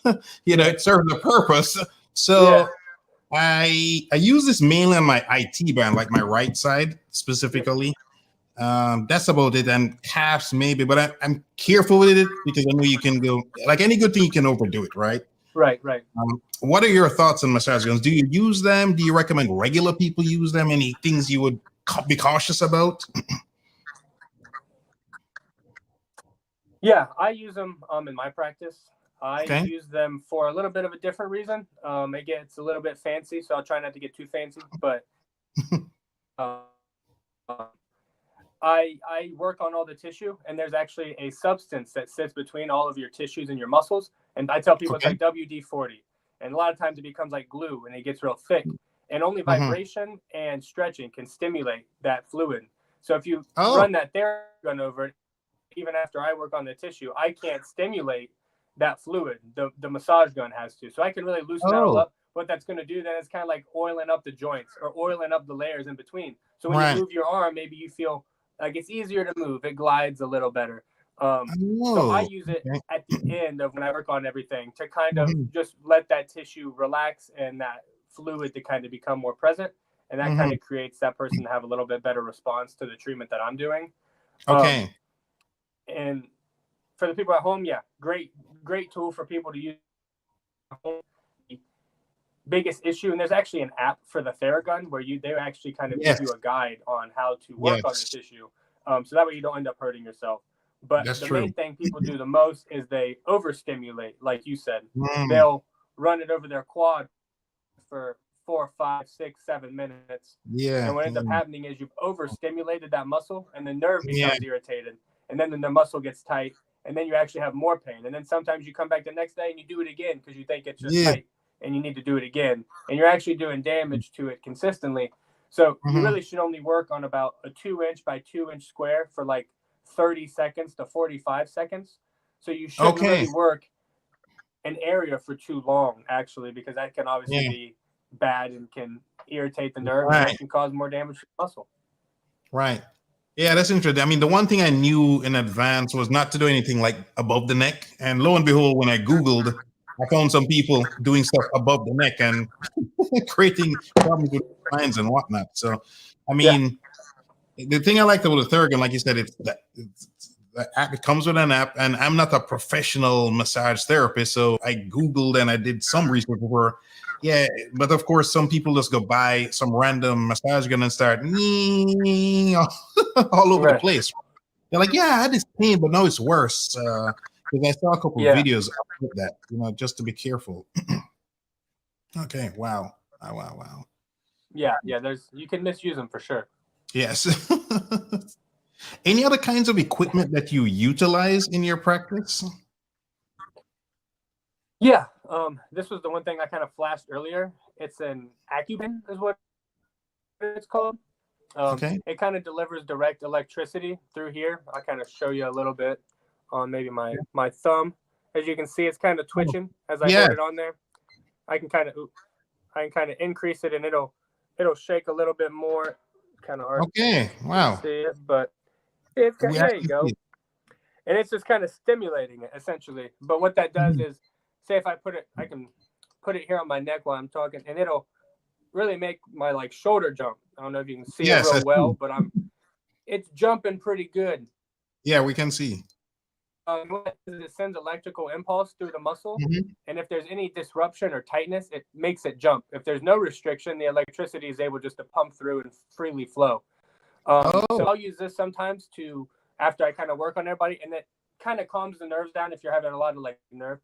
that. It serves a purpose. So I use this mainly on my IT band, like my right side specifically. That's about it. And calves maybe, but I'm careful with it because I know you can go, like any good thing, you can overdo it, right? Right. What are your thoughts on massage guns? Do you use them? Do you recommend regular people use them? Any things you would be cautious about? Yeah, I use them in my practice. I Okay. use them for a little bit of a different reason. It gets a little bit fancy, so I'll try not to get too fancy. But I work on all the tissue, and there's actually a substance that sits between all of your tissues and your muscles. And I tell people it's like WD-40. And a lot of times it becomes like glue, and it gets real thick. And only vibration and stretching can stimulate that fluid. So if you run that therapy gun over it, even after I work on the tissue, I can't stimulate that fluid. The massage gun has to. So I can really loosen that all up. What that's going to do then is kind of like oiling up the joints or oiling up the layers in between. So when you move your arm, maybe you feel like it's easier to move. It glides a little better. So I use it at the end of when I work on everything to kind of just let that tissue relax and that fluid to kind of become more present. And that kind of creates that person to have a little bit better response to the treatment that I'm doing. Okay. And for the people at home, great tool for people to use. Biggest issue, and there's actually an app for the Theragun where they actually kind of give you a guide on how to work on the tissue, so that way you don't end up hurting yourself. But main thing people do the most is they overstimulate, like you said. They'll run it over their quad for 4, 5, 6, 7 minutes. Yeah. And what ends up happening is you've overstimulated that muscle, and the nerve becomes irritated, and then the muscle gets tight, and then you actually have more pain. And then sometimes you come back the next day and you do it again because you think it's just tight. And you need to do it again, and you're actually doing damage to it consistently. So you really should only work on about a 2-inch by 2-inch square for like 30 seconds to 45 seconds. So you shouldn't really work an area for too long, actually, because that can obviously be bad and can irritate the nerve and that can cause more damage to the muscle. Right. Yeah, that's interesting. I mean, the one thing I knew in advance was not to do anything like above the neck. And lo and behold, when I Googled, I found some people doing stuff above the neck and creating problems with lines and whatnot. So, I mean, the thing I liked about the Theragun, like you said, it's the app. It comes with an app, and I'm not a professional massage therapist, so I Googled and I did some research before. Yeah, but of course, some people just go buy some random massage gun and start all over the place. They're like, yeah, I had this pain, but now it's worse. Because I saw a couple of videos of that, just to be careful. Okay, wow. Yeah, you can misuse them for sure. Yes. Any other kinds of equipment that you utilize in your practice? Yeah, this was the one thing I kind of flashed earlier. It's an AccuBin is what it's called. It kind of delivers direct electricity through here. I'll kind of show you a little bit on maybe my thumb. As you can see, it's kind of twitching as I hold it on there. I can kind of increase it, and it'll shake a little bit more. Kind of hard. Okay, wow. To see it, but it's there you go. And it's just kind of stimulating it essentially. But what that does is, say if I can put it here on my neck while I'm talking, and it'll really make my like shoulder jump. I don't know if you can see it real well, but it's jumping pretty good. Yeah, we can see. It sends electrical impulse through the muscle, and if there's any disruption or tightness, it makes it jump. If there's no restriction, the electricity is able just to pump through and freely flow. So I'll use this sometimes after I kind of work on everybody, and it kind of calms the nerves down if you're having a lot of like nerve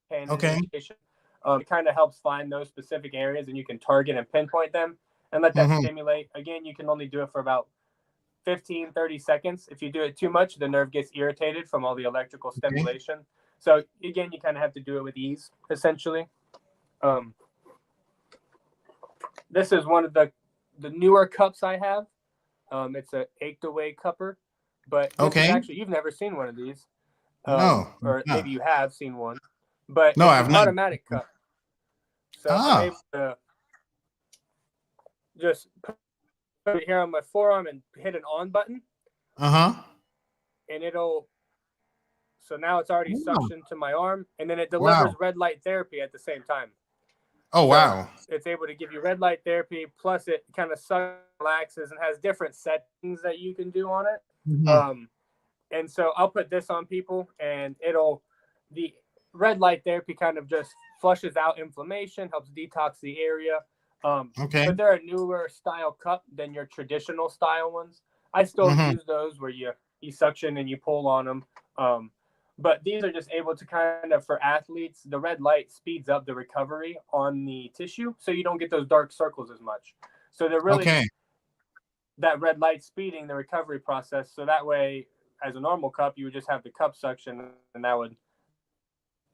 pain. It kind of helps find those specific areas, and you can target and pinpoint them and let that stimulate. Again, you can only do it for about 15-30 seconds. If you do it too much, the nerve gets irritated from all the electrical stimulation. So again, you kind of have to do it with ease, essentially. This is one of the newer cups I have. It's a ached away cupper, but this is actually, you've never seen one of these. No. Or maybe you have seen one, but no, it's I've an not. automatic cup. So I'm able to just put it here on my forearm and hit an on button. And it'll, so now it's already suctioned to my arm, and then it delivers red light therapy at the same time. Oh, so wow. It's able to give you red light therapy, plus it kind of relaxes and has different settings that you can do on it. And so I'll put this on people, and the red light therapy kind of just flushes out inflammation, helps detox the area. But they're a newer style cup than your traditional style ones. I still use those where you suction and you pull on them. But these are just able to kind of, for athletes, the red light speeds up the recovery on the tissue, so you don't get those dark circles as much. So they're really that red light speeding the recovery process. So that way, as a normal cup, you would just have the cup suction, and that would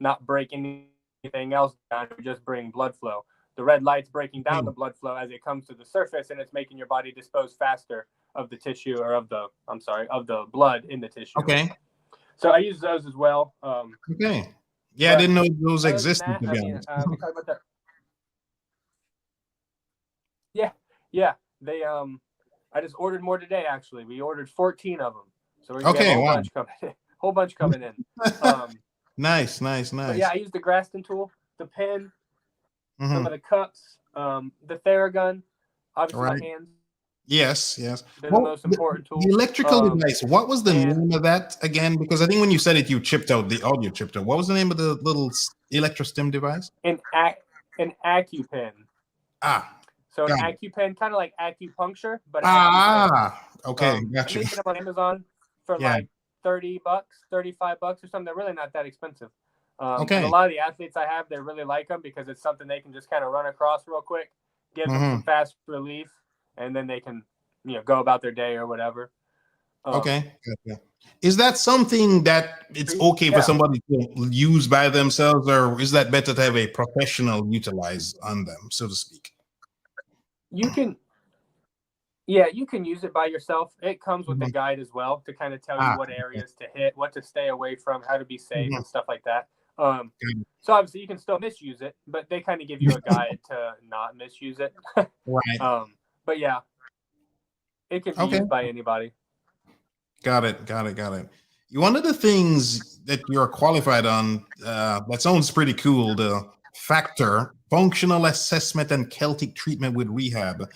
not break anything else down. It would just bring blood flow. The red light's breaking down the blood flow as it comes to the surface, and it's making your body dispose faster of the tissue, or of the blood in the tissue. So I use those as well. Yeah, I didn't know those existed, to be honest. We talked about that. Yeah. They I just ordered more today. Actually, we ordered 14 of them, so we're gonna get a whole bunch coming in. Nice. But yeah, I use the Graston tool, the pen, some of the cups, the Theragun, obviously my hands. Yes. They're the most important tool. The electrical device, what was the name of that again? Because I think when you said it, you chipped out the audio chipped out. What was the name of the little electrostim device? An AccuPen. So an AccuPen, kind of like acupuncture, but okay, got you. You can get them on Amazon for like $30, $35 or something. They're really not that expensive. And a lot of the athletes I have, they really like them because it's something they can just kind of run across real quick, give them some fast relief, and then they can, go about their day or whatever. Is that something that it's okay for somebody to use by themselves, or is that better to have a professional utilize on them, so to speak? You can use it by yourself. It comes with a guide as well to kind of tell you what areas to hit, what to stay away from, how to be safe, and stuff like that. So obviously you can still misuse it, but they kind of give you a guide to not misuse it. But yeah, it can be used by anybody. Got it. One of the things that you're qualified on, that sounds pretty cool, the FACTOR, Functional Assessment and Celtic Treatment with Rehab.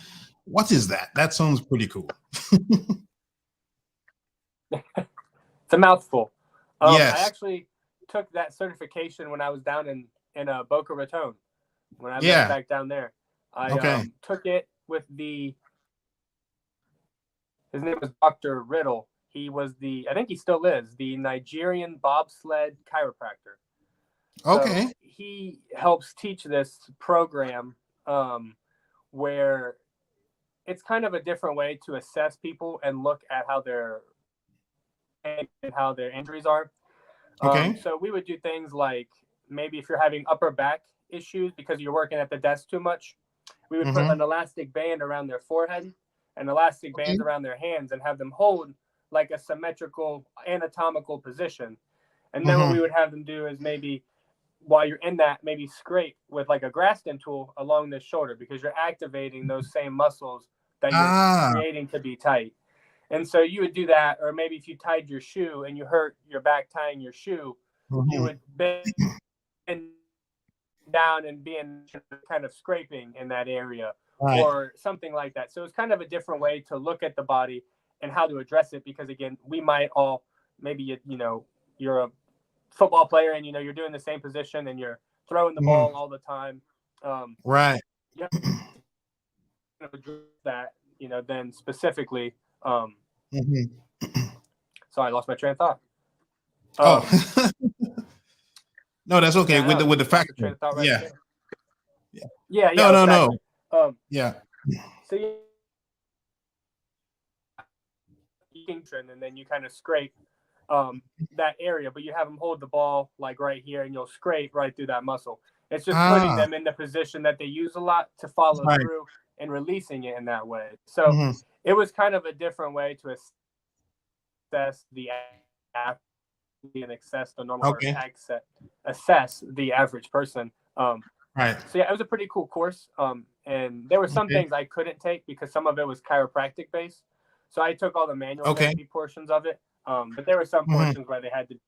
What is that? That sounds pretty cool. It's a mouthful. Yes. I actually took that certification when I was down in Boca Raton, when I lived back down there. I took it with his name was Dr. Riddle. He was I think he still is, the Nigerian bobsled chiropractor. So he helps teach this program where it's kind of a different way to assess people and look at how their injuries are. So we would do things like, maybe if you're having upper back issues because you're working at the desk too much, we would put an elastic band around their forehead and elastic bands around their hands and have them hold like a symmetrical anatomical position. And then what we would have them do is, maybe while you're in that, maybe scrape with like a Graston tool along the shoulder, because you're activating those same muscles that you're creating to be tight. And so you would do that, or maybe if you tied your shoe and you hurt your back tying your shoe, you would bend down and be in kind of scraping in that area, or something like that. So it's kind of a different way to look at the body and how to address it, because again, we might all, maybe you're a football player and you're doing the same position and you're throwing the ball all the time. Yeah. Address that, then specifically. Sorry, I lost my train of thought. No, that's okay. With the fact. No. So you can, and then you kind of scrape that area, but you have them hold the ball like right here, and you'll scrape right through that muscle. It's just putting Ah, them in the position that they use a lot to follow right. through and releasing it in that way. So it was kind of a different way to assess the athlete and assess the normal or Okay. assess the average person. Right. So yeah, it was a pretty cool course. And there were some Okay. things I couldn't take because some of it was chiropractic based. So I took all the manual Okay. therapy portions of it. But there were some portions where they had to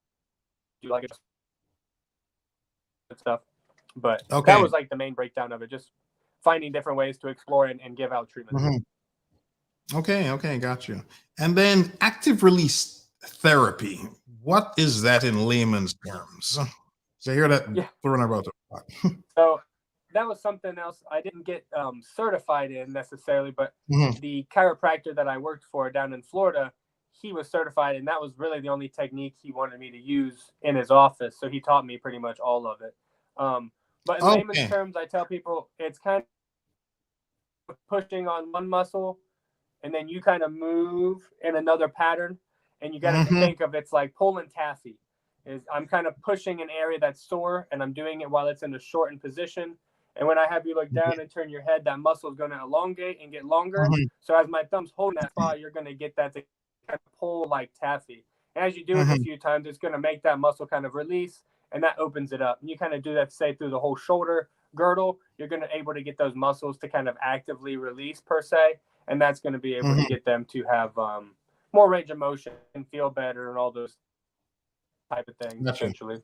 do like stuff. But that Okay. was like the main breakdown of it, just finding different ways to explore and give out treatment. Okay. Okay. Got you. And then active release therapy. What is that in layman's terms? So I hear that thrown about a lot. So that was something else I didn't get certified in necessarily, but the chiropractor that I worked for down in Florida, he was certified, and that was really the only technique he wanted me to use in his office. So he taught me pretty much all of it. But in layman's terms, I tell people it's kind of pushing on one muscle, and then you kind of move in another pattern, and you got to think of it's like pulling taffy. Is I'm kind of pushing an area that's sore, and I'm doing it while it's in a shortened position. And when I have you look down and turn your head, that muscle is going to elongate and get longer. So as my thumb's holding that spot, you're going to get that to kind of pull like taffy. And as you do it a few times, it's going to make that muscle kind of release, and that opens it up. And you kind of do that, say, through the whole shoulder girdle. You're going to able to get those muscles to kind of actively release per se, and that's going to be able to get them to have more range of motion and feel better and all those type of things, essentially.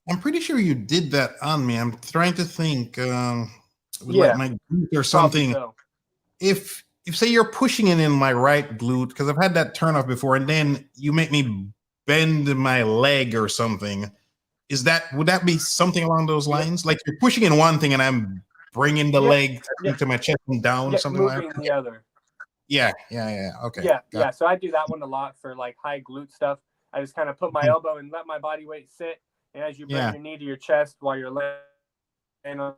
I'm pretty sure you did that on me. I'm trying to think with like my glute or something. So. If say you're pushing it in my right glute, because I've had that turn off before, and then you make me bend my leg or something. Would that be something along those lines? Like you're pushing in one thing and I'm bringing the leg into my chest and down, something moving like that. the other. Yeah. Okay. Yeah. So I do that one a lot for like high glute stuff. I just kind of put my elbow and let my body weight sit. And as you bring your knee to your chest while you're laying on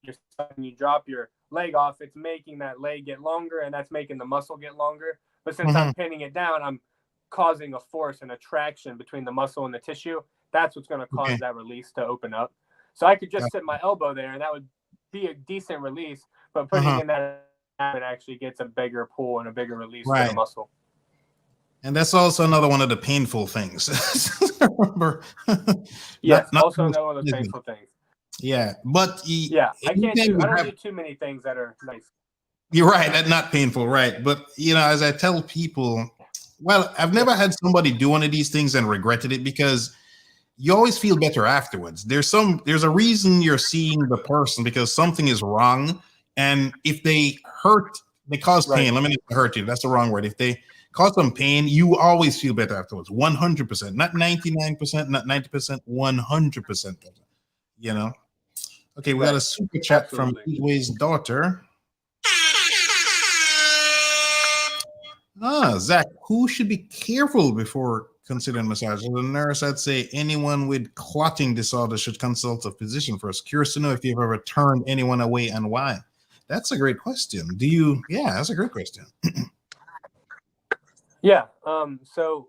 your side and you drop your leg off, it's making that leg get longer, and that's making the muscle get longer. But since I'm pinning it down, I'm causing a force and attraction between the muscle and the tissue. That's what's going to cause that release to open up. So I could just sit my elbow there, and that would be a decent release. But putting in that, it actually gets a bigger pull and a bigger release to the muscle. And that's also another one of the painful things. Remember? Also another one of those painful things. Yeah, but I don't do too many things that are nice. You're right, that's not painful, right? But as I tell people, well, I've never had somebody do one of these things and regretted it, because you always feel better afterwards. There's a reason you're seeing the person, because something is wrong, and if they cause pain. Let me not hurt you. That's the wrong word. If they cause some pain, you always feel better afterwards. 100%, not 99%, not 90%, 100%. Okay, we got a super chat from Heatway's daughter. Zach, who should be careful before considering massage? As a nurse, I'd say anyone with clotting disorder should consult a physician first. Curious to know if you've ever turned anyone away and why. That's a great question. That's a great question. So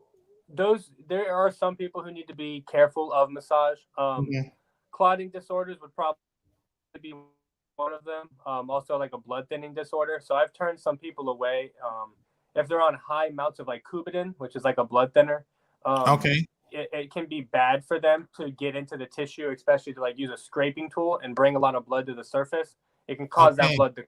there are some people who need to be careful of massage. Clotting disorders would probably be one of them. Also like a blood thinning disorder. So I've turned some people away if they're on high amounts of like Coumadin, which is like a blood thinner. It can be bad for them to get into the tissue, especially to like use a scraping tool and bring a lot of blood to the surface. It can cause that blood to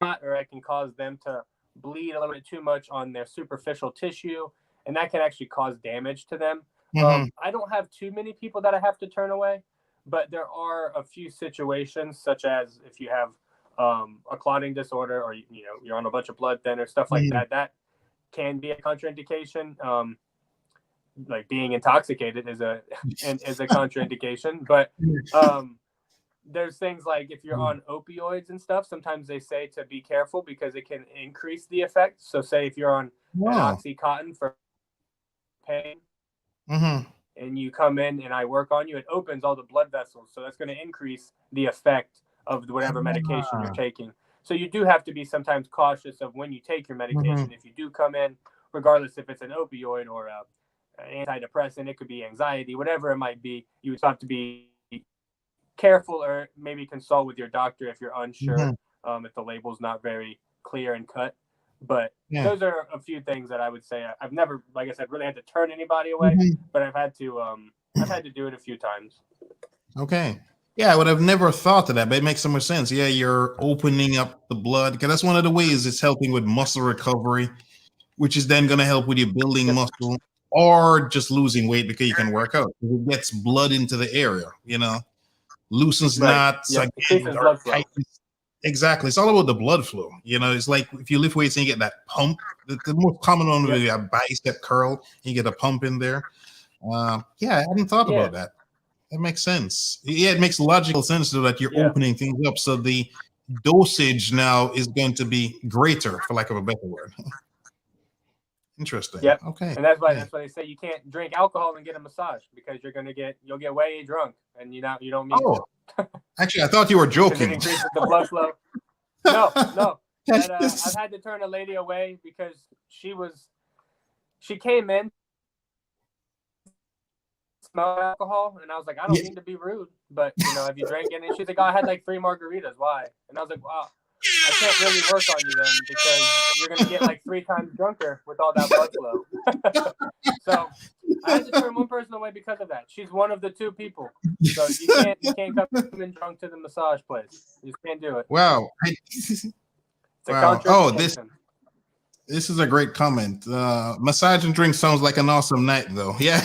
clot, or it can cause them to bleed a little bit too much on their superficial tissue, and that can actually cause damage to them. I don't have too many people that I have to turn away, but there are a few situations, such as if you have a clotting disorder, or you're on a bunch of blood thinner, stuff like that can be a contraindication. Like being intoxicated is a contraindication, but there's things like if you're on opioids and stuff, sometimes they say to be careful because it can increase the effect. So say if you're on an Oxycontin for pain and you come in and I work on you, it opens all the blood vessels. So that's going to increase the effect of whatever medication you're taking. So you do have to be sometimes cautious of when you take your medication. If you do come in regardless if it's an opioid or a antidepressant, it could be anxiety, whatever it might be. You would have to be careful, or maybe consult with your doctor if you're unsure, if the label's not very clear and cut. But those are a few things that I would say. I've never, like I said, really had to turn anybody away, but I've had to do it a few times. Okay. Yeah, I would have never thought of that, but it makes so much sense. Yeah, you're opening up the blood, because that's one of the ways it's helping with muscle recovery, which is then going to help with you building muscle or just losing weight because you can work out. It gets blood into the area, loosens knots, exactly. It's all about the blood flow. It's like if you lift weights and you get that pump. The most common one would be a bicep curl. You get a pump in there. I hadn't thought about that. That makes sense. Yeah, it makes logical sense so that you're opening things up. So the dosage now is going to be greater, for lack of a better word. Interesting. Yep. Okay. And that's why they say you can't drink alcohol and get a massage, because you'll get way drunk, and you don't mean to. Actually, I thought you were joking. It increases the blood flow. No. And, I've had to turn a lady away because she came in, smelled alcohol, and I was like, I don't mean to be rude, but have you drank any? And she's like, oh, I had like 3 margaritas. Why? And I was like, wow, I can't really work on you then, because you're gonna get like 3 times drunker with all that blood flow. So I had to turn one person away because of that. She's one of the 2 people. So you can't come in drunk to the massage place. You just can't do it. Wow. Wow. Oh, this is a great comment. Massage and drink sounds like an awesome night, though. Yeah.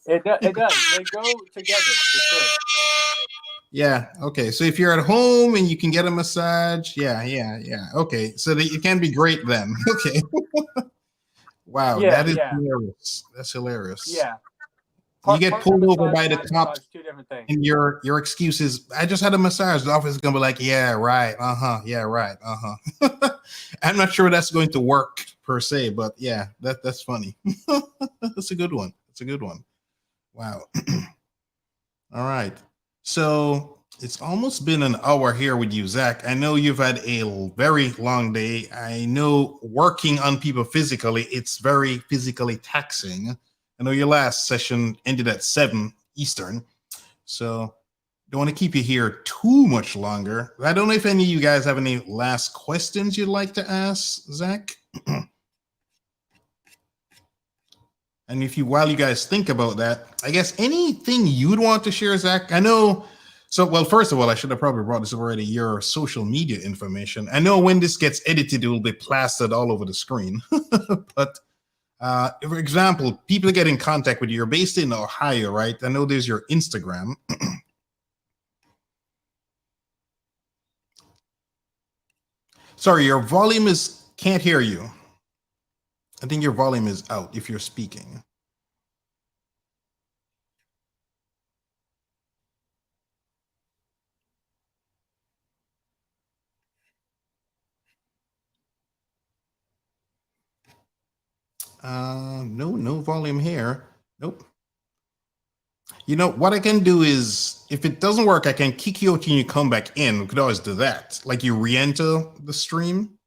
It does. They go together for sure. Yeah. Okay. So if you're at home and you can get a massage, yeah. Okay. So it can be great then. Okay. Wow. That is hilarious. That's hilarious. Yeah. You get pulled over by the cops, 2 different things. And your excuse is, I just had a massage. The officer is gonna be like, yeah, right. Yeah, right. I'm not sure that's going to work per se, but yeah, that's funny. That's a good one. Wow. All right. So it's almost been an hour here with you, Zach. I know you've had a very long day. I know working on people physically, it's very physically taxing. I know your last session ended at 7 Eastern. So don't want to keep you here too much longer. I don't know if any of you guys have any last questions you'd like to ask, Zach. And while you guys think about that, I guess anything you'd want to share, Zach? I know. So, well, first of all, I should have probably brought this up already. Your social media information. I know when this gets edited, it will be plastered all over the screen. But for example, people get in contact with you. You're based in Ohio, right? I know there's your Instagram. Sorry, your volume can't hear you. I think your volume is out if you're speaking. No volume here. Nope. You know what I can do is, if it doesn't work, I can kick you out and you come back in. We could always do that. Like you re-enter the stream.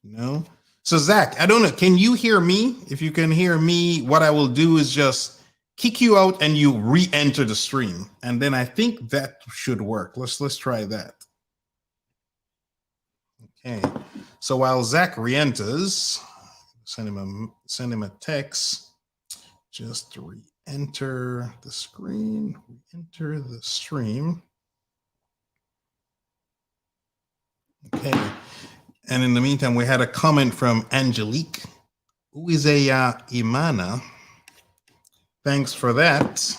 No. So Zach, I don't know. Can you hear me? If you can hear me, what I will do is just kick you out and you re-enter the stream. And then I think that should work. Let's try that. Okay. So while Zach re-enters, send him a text. Just re-enter the screen. Re-enter the stream. Okay. And in the meantime, we had a comment from Angelique, who is a Imana. Thanks for that.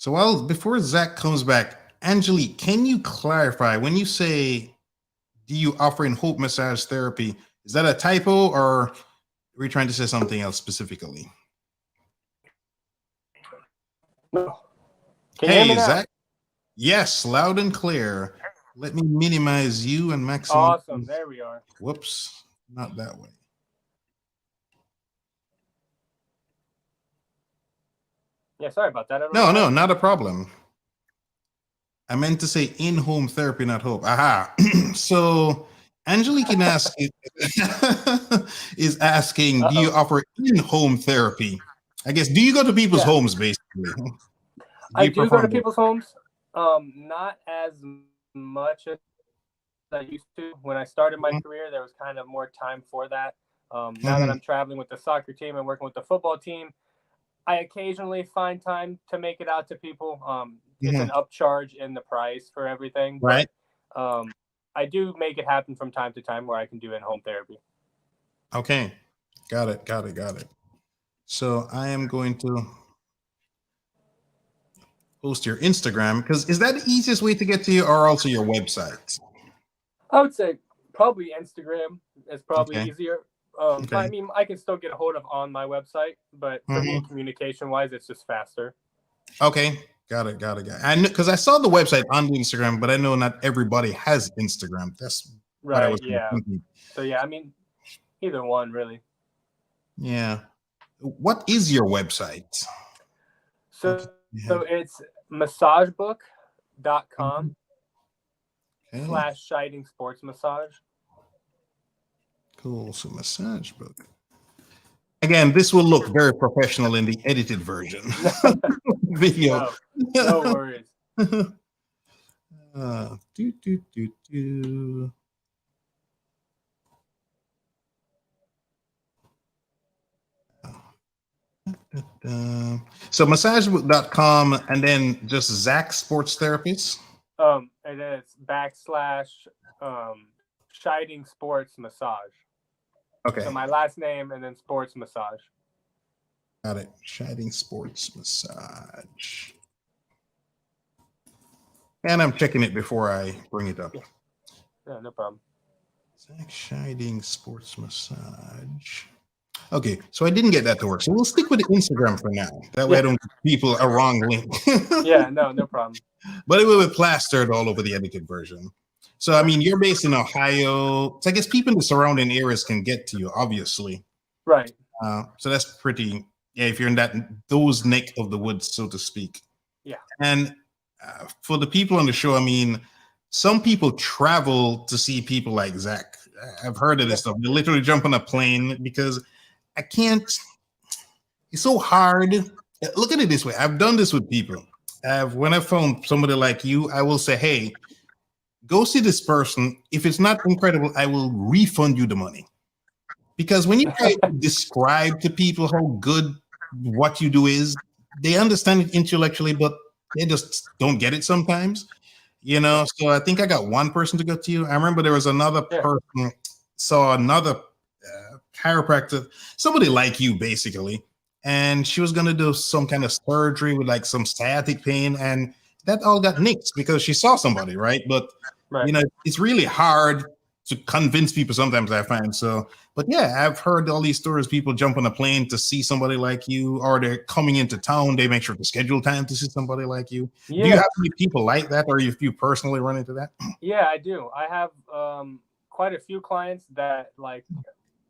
So, well, before Zach comes back, Angelique, can you clarify when you say, do you offer in Hope Massage Therapy? Is that a typo or are we trying to say something else specifically? No. Can you hear me now? Zach? Yes, loud and clear. Let me minimize you and maximize. Awesome. There we are. Whoops, not that way. Yeah, sorry about that. No, not a problem. I meant to say in-home therapy, not hope. Aha. So Angelique is asking, do you offer in-home therapy? I guess, do you go to people's homes, basically? I do go to people's homes. Not as much as I used to. When I started my career, there was kind of more time for that. Now that I'm traveling with the soccer team and working with the football team, I occasionally find time to make it out to people. It's an upcharge in the price for everything. Right. But I do make it happen from time to time where I can do in-home therapy. Okay. Got it. So I am going to post your Instagram, because is that the easiest way to get to you, or also your website? I would say probably Instagram is probably easier. I mean, I can still get a hold of on my website, but for me, communication-wise, it's just faster. Okay, got it. I know, because I saw the website on the Instagram, but I know not everybody has Instagram. That's what I was thinking. So yeah, I mean, either one really. Yeah. What is your website? So it's massagebook.com /Scheiding Sports Massage. Cool. So massage book. Again, this will look very professional in the edited version. Video. No worries. So massagebook.com and then just Zach Sports Therapist. And then it's / Scheiding Sports Massage. Okay. So my last name and then Sports Massage. Got it. Scheiding Sports Massage. And I'm checking it before I bring it up. Yeah, no problem. Zech Scheiding Sports Massage. Okay, so I didn't get that to work. So we'll stick with the Instagram for now. That way I don't give people a wrong link. Yeah, no problem. But it will be plastered all over the edited version. So, I mean, you're based in Ohio. So I guess people in the surrounding areas can get to you, obviously. Right. So that's pretty, if you're in those neck of the woods, so to speak. Yeah. And for the people on the show, I mean, some people travel to see people like Zach. I've heard of this stuff. They literally jump on a plane because I can't. It's so hard. Look at it this way. I've done this with people. When I found somebody like you, I will say, hey, go see this person. If it's not incredible, I will refund you the money. Because when you try to describe to people how good what you do is, they understand it intellectually, but they just don't get it sometimes. You know, so I think I got one person to go to you. I remember there was another person, saw another chiropractor, somebody like you, basically. And she was going to do some kind of surgery with like some sciatic pain. And that all got nixed because she saw somebody, right? But, you know, it's really hard to convince people sometimes, I find. So, but yeah, I've heard all these stories. People jump on a plane to see somebody like you, or they're coming into town. They make sure to schedule time to see somebody like you. Yeah. Do you have any people like that, or if you personally run into that? Yeah, I do. I have quite a few clients that like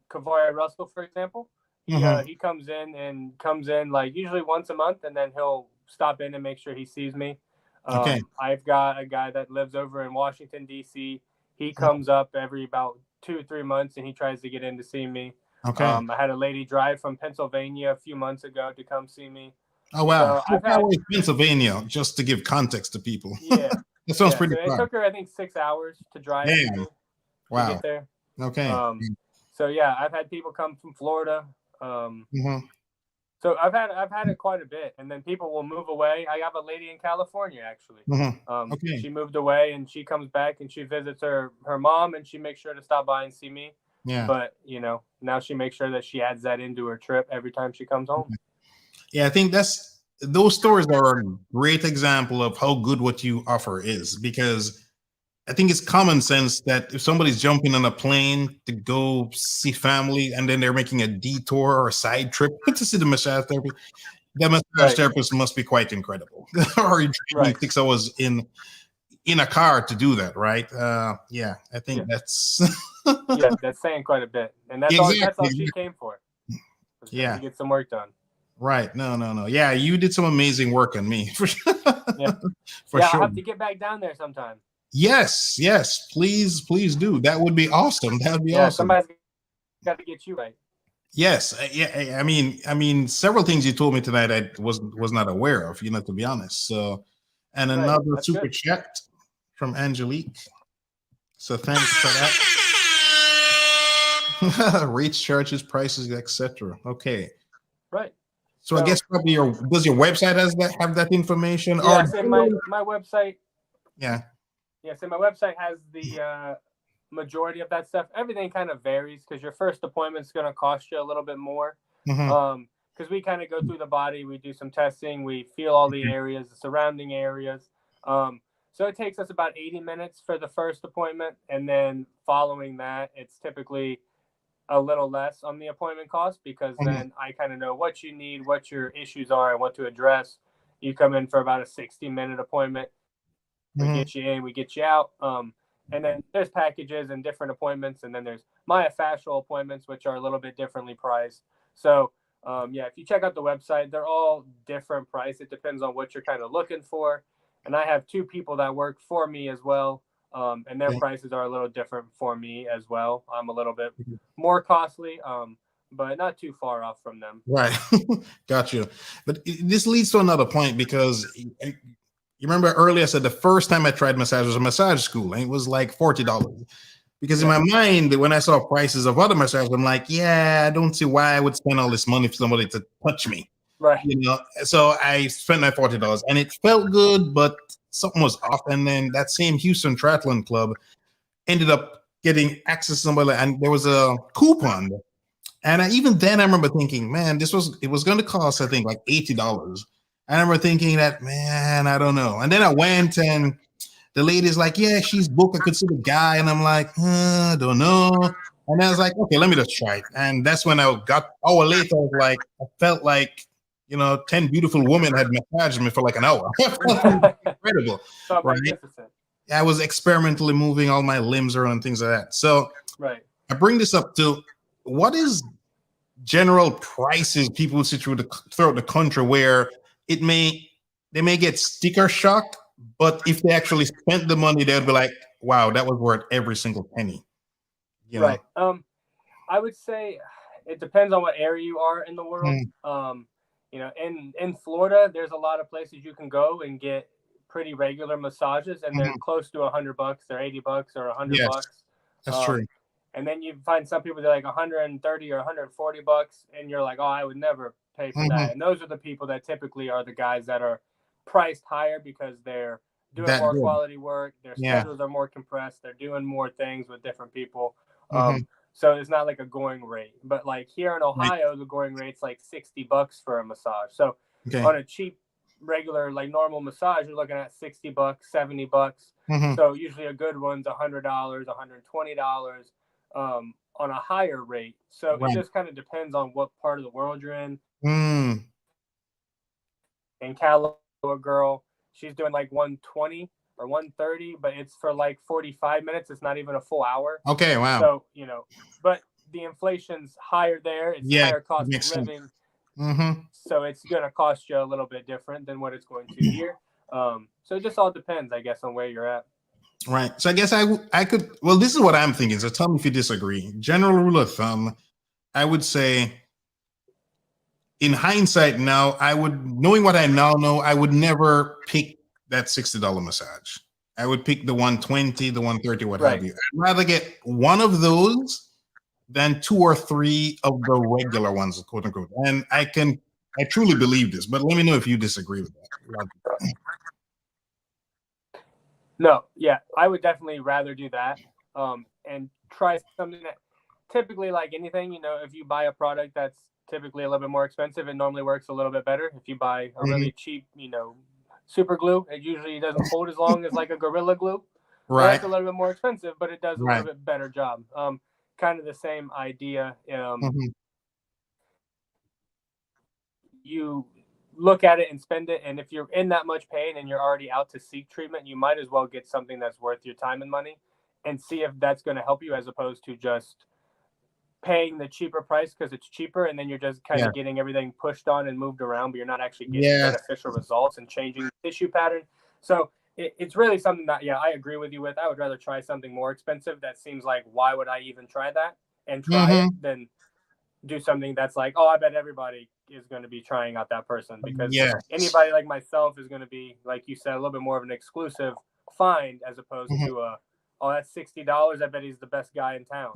Kavari Russell, for example. He comes in like usually once a month, and then he'll stop in and make sure he sees me. I've got a guy that lives over in Washington, D.C. He comes up every about 2 or 3 months, and he tries to get in to see me. I had a lady drive from Pennsylvania a few months ago to come see me. Oh, wow. So I've had Pennsylvania, just to give context to people. Yeah. That sounds pretty fun. It took her, I think, 6 hours to drive to get there. Okay. So, yeah, I've had people come from Florida. So I've had it quite a bit, and then people will move away. I have a lady in California, actually. She moved away, and she comes back and she visits her mom, and she makes sure to stop by and see me. Yeah. But now she makes sure that she adds that into her trip every time she comes home. Yeah, I think that's those stories are a great example of how good what you offer is, because I think it's common sense that if somebody's jumping on a plane to go see family and then they're making a detour or a side trip to see the massage therapy, that massage therapist must be quite incredible. Or you're driving 6 hours in a car to do that, right? Yeah, I think that's yeah, that's saying quite a bit, and that's all she came for. Yeah, to get some work done. Right. No. Yeah, you did some amazing work on me. For sure. Yeah. For sure. I'll have to get back down there sometime. Yes. Please do. That would be awesome. That would be awesome. Somebody's got to get you right. Yes. Yeah. I mean, several things you told me tonight I was not aware of, to be honest. So, and another super chat from Angelique. So thanks for that. Rates, charges, prices, etc. Okay. Right. So I guess probably does your website have that information? Yeah, so my website. Yeah. Yeah, so my website has the majority of that stuff. Everything kind of varies because your first appointment's going to cost you a little bit more. Because we kind of go through the body, we do some testing, we feel all the areas, the surrounding areas. So it takes us about 80 minutes for the first appointment, and then following that, it's typically a little less on the appointment cost because then I kind of know what you need, what your issues are, and what to address. You come in for about a 60-minute appointment. We get you in, we get you out. And then there's packages and different appointments, and then there's myofascial appointments, which are a little bit differently priced. So, if you check out the website, they're all different price. It depends on what you're kind of looking for. And I have 2 people that work for me as well. And their prices are a little different for me as well. I'm a little bit more costly, but not too far off from them. Right. Gotcha. But this leads to another point, because you remember earlier I said the first time I tried massage was a massage school, and it was like $40. Because in my mind, when I saw prices of other massages, I'm like, I don't see why I would spend all this money for somebody to touch me. Right. So I spent my $40 and it felt good, but something was off. And then that same Houston Triathlon Club ended up getting access to somebody, and there was a coupon. And even then I remember thinking, man, it was going to cost, I think, like $80. I remember thinking that, man, I don't know. And then I went, and the lady's like, yeah, she's booked. I could see the guy. And I'm like, I don't know. And I was like, okay, let me just try it. And that's when I got, hour later, I felt like, 10 beautiful women had massaged me for like an hour. Incredible. So right? I was experimentally moving all my limbs around and things like that. So I bring this up to, what is general prices people see throughout the country where they may get sticker shock, but if they actually spent the money, they'd be like, wow, that was worth every single penny. Right. I would say it depends on what area you are in the world. In Florida, there's a lot of places you can go and get pretty regular massages, and they're close to $100. They're $80 or $100. That's true. And then you find some people that are like $130 or $140, and you're like, oh, I would never pay for that. And those are the people that typically are the guys that are priced higher because they're doing more quality work. Their schedules are more compressed. They're doing more things with different people. So it's not like a going rate. But like here in Ohio, the going rate's like $60 for a massage. So on a cheap, regular, like normal massage, you're looking at $60, $70. So usually a good one's $100, $120 on a higher rate. So it just kind of depends on what part of the world you're in. In Cali, a girl, she's doing like 120 or 130, but it's for like 45 minutes. It's not even a full hour. Okay, wow. So, but the inflation's higher there. It's higher cost of living. So it's going to cost you a little bit different than what it's going to here. So it just all depends, I guess, on where you're at. Right. So I guess I could, well, this is what I'm thinking. So tell me if you disagree. General rule of thumb, I would say, in hindsight now, knowing what I now know, I would never pick that $60 massage. I would pick the 120, the 130, what have you. I'd rather get one of those than 2 or 3 of the regular ones, quote unquote. And I truly believe this, but let me know if you disagree with that. No, I would definitely rather do that and try something that typically, like anything, if you buy a product that's typically a little bit more expensive, it normally works a little bit better. If you buy a really cheap, super glue, it usually doesn't hold as long as like a Gorilla Glue. Right. That's a little bit more expensive, but it does a Right. little bit better job. Kind of the same idea. You look at it and spend it, and if you're in that much pain and you're already out to seek treatment, you might as well get something that's worth your time and money and see if that's going to help you, as opposed to just paying the cheaper price because it's cheaper, and then you're just kind of getting everything pushed on and moved around, but you're not actually getting beneficial results and changing the tissue pattern. So it's really something that, I agree with you with. I would rather try something more expensive that seems like, why would I even try that and try it, than do something that's like, oh, I bet everybody is going to be trying out that person, because anybody like myself is going to be, like you said, a little bit more of an exclusive find, as opposed to oh, that's $60. I bet he's the best guy in town.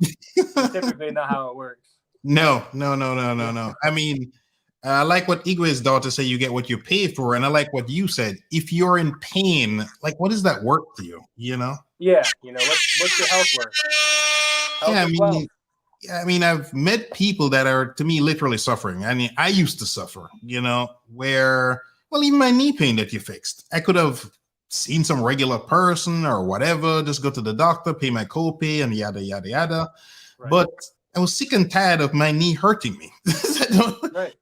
Typically not how it works. No. I mean, I like what Igwe's daughter said, you get what you pay for. And I like what you said. If you're in pain, like, what is that worth to you? Yeah. What's your health worth? I mean, I've met people that are, to me, literally suffering. I mean, I used to suffer, where, well, even my knee pain that you fixed, I could have seen some regular person or whatever, just go to the doctor, pay my copay and yada, yada, yada. Right. But I was sick and tired of my knee hurting me. Right.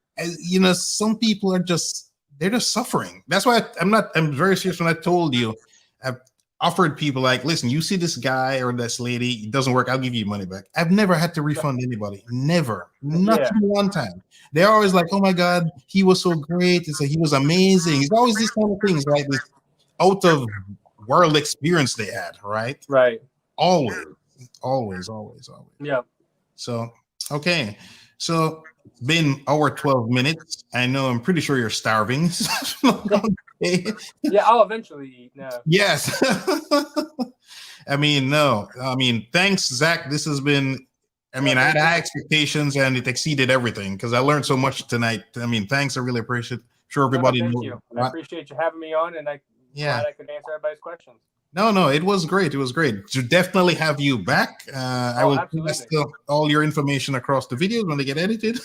Some people they're just suffering. That's why I'm very serious when I told you, I've offered people like, listen, you see this guy or this lady, it doesn't work, I'll give you money back. I've never had to refund anybody. Never. Not even one time. They're always like, oh my God, he was so great. It's like, he was amazing. It's always these kind of things, right? This out of world experience they had, right? Right. Always. Yeah. So, okay. So it's been our 12 minutes. I know, I'm pretty sure you're starving. Yeah, I'll eventually eat now. Yes. Thanks, Zach. This has been, I had high expectations and it exceeded everything because I learned so much tonight. Thanks. I really appreciate it. Sure, everybody. Thank you. I appreciate you having me on, and I'm glad I could answer everybody's questions. No, it was great. It was great. To definitely have you back. I will pass all your information across the videos when they get edited.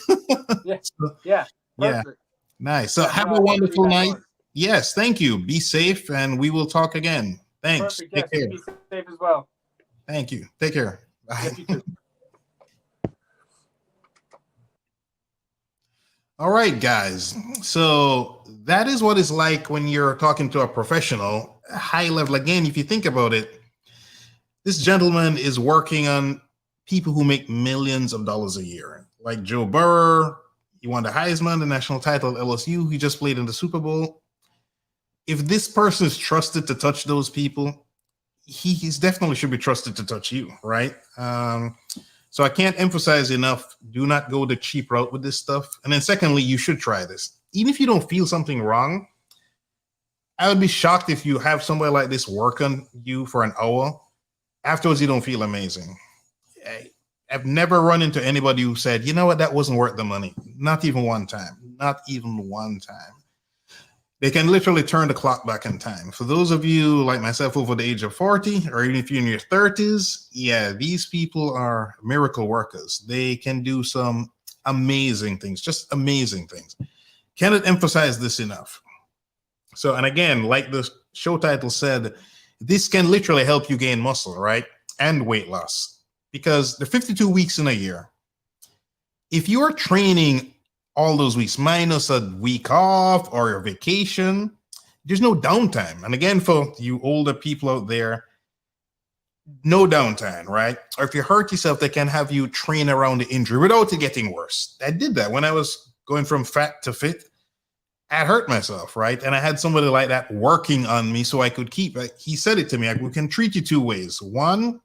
Perfect. Nice. So have a wonderful night. Yes, thank you. Be safe, and we will talk again. Thanks. Perfect. Yes, be safe as well. Thank you. Take care. Bye. Yes, you too. All right, guys. So that is what it's like when you're talking to a professional, high level. Again, if you think about it, this gentleman is working on people who make millions of dollars a year, like Joe Burrow. He won the Heisman, the national title at LSU. He just played in the Super Bowl. If this person is trusted to touch those people, he's definitely should be trusted to touch you, right? So I can't emphasize enough, do not go the cheap route with this stuff. And then secondly, you should try this. Even if you don't feel something wrong, I would be shocked if you have somebody like this work on you for an hour. Afterwards, you don't feel amazing. I've never run into anybody who said, you know what, that wasn't worth the money. Not even one time. Not even one time. They can literally turn the clock back in time. For those of you like myself over the age of 40, or even if you're in your 30s, these people are miracle workers. They can do some amazing things, just amazing things. Cannot emphasize this enough. So, and again, like the show title said, this can literally help you gain muscle, right? And weight loss. Because the 52 weeks in a year, if you are training all those weeks minus a week off or your vacation, there's no downtime. And again, for you older people out there, no downtime, right? Or if you hurt yourself, they can have you train around the injury without it getting worse. I did that when I was going from fat to fit. I hurt myself, right? And I had somebody like that working on me so I could keep. He said it to me, we can treat you two ways. One,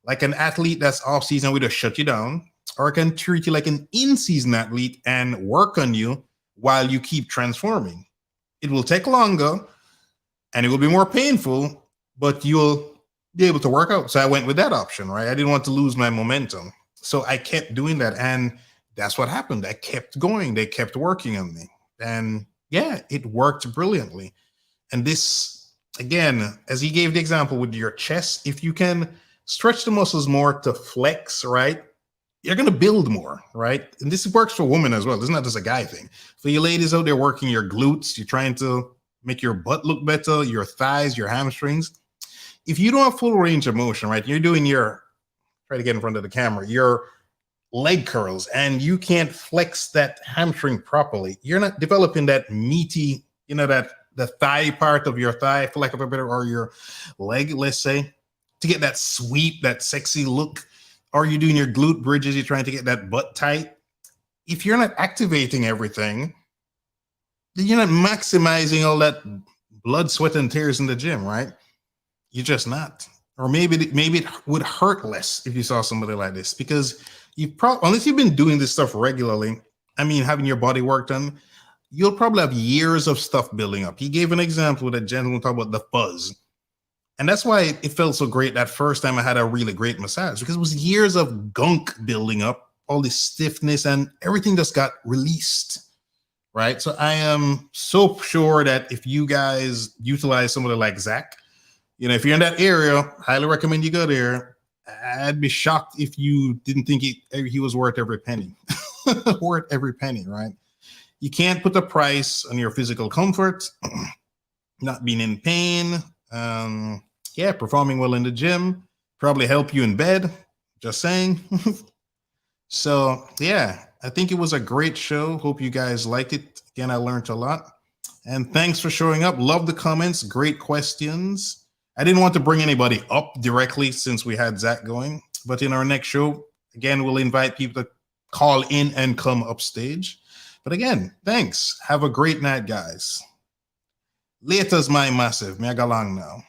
like an athlete that's off season, we just shut you down. Or I can treat you like an in-season athlete and work on you while you keep transforming. It will take longer and it will be more painful, but you'll be able to work out. So I went with that option, right? I didn't want to lose my momentum. So I kept doing that. And that's what happened. I kept going. They kept working on me. And it worked brilliantly. And this, again, as he gave the example with your chest, if you can stretch the muscles more to flex, right? you're going to build more, right? And this works for women as well. It's not just a guy thing. For you ladies out there working your glutes, you're trying to make your butt look better, your thighs, your hamstrings. If you don't have full range of motion, right, you're doing try to get in front of the camera, your leg curls, and you can't flex that hamstring properly, you're not developing that meaty, that the thigh part of your thigh, for lack of a better, or your leg, let's say, to get that sweep, that sexy look. Or you're doing your glute bridges, you're trying to get that butt tight. If you're not activating everything, then you're not maximizing all that blood, sweat, and tears in the gym, right? You're just not. Or maybe it would hurt less if you saw somebody like this, because unless you've been doing this stuff regularly, having your body work done, you'll probably have years of stuff building up. He gave an example with a gentleman talking about the fuzz. And that's why it felt so great that first time I had a really great massage, because it was years of gunk building up, all this stiffness, and everything just got released, right? So I am so sure that if you guys utilize somebody like Zach, if you're in that area, highly recommend you go there. I'd be shocked if you didn't think he was worth every penny. Worth every penny, right? You can't put a price on your physical comfort, not being in pain, performing well in the gym, probably help you in bed, just saying. So yeah, I think it was a great show. Hope you guys liked it. Again, I learned a lot. And thanks for showing up. Love the comments. Great questions. I didn't want to bring anybody up directly since we had Zach going, but in our next show, again, we'll invite people to call in and come upstage. But again, thanks. Have a great night, guys. Later's my massive. Me I go long now.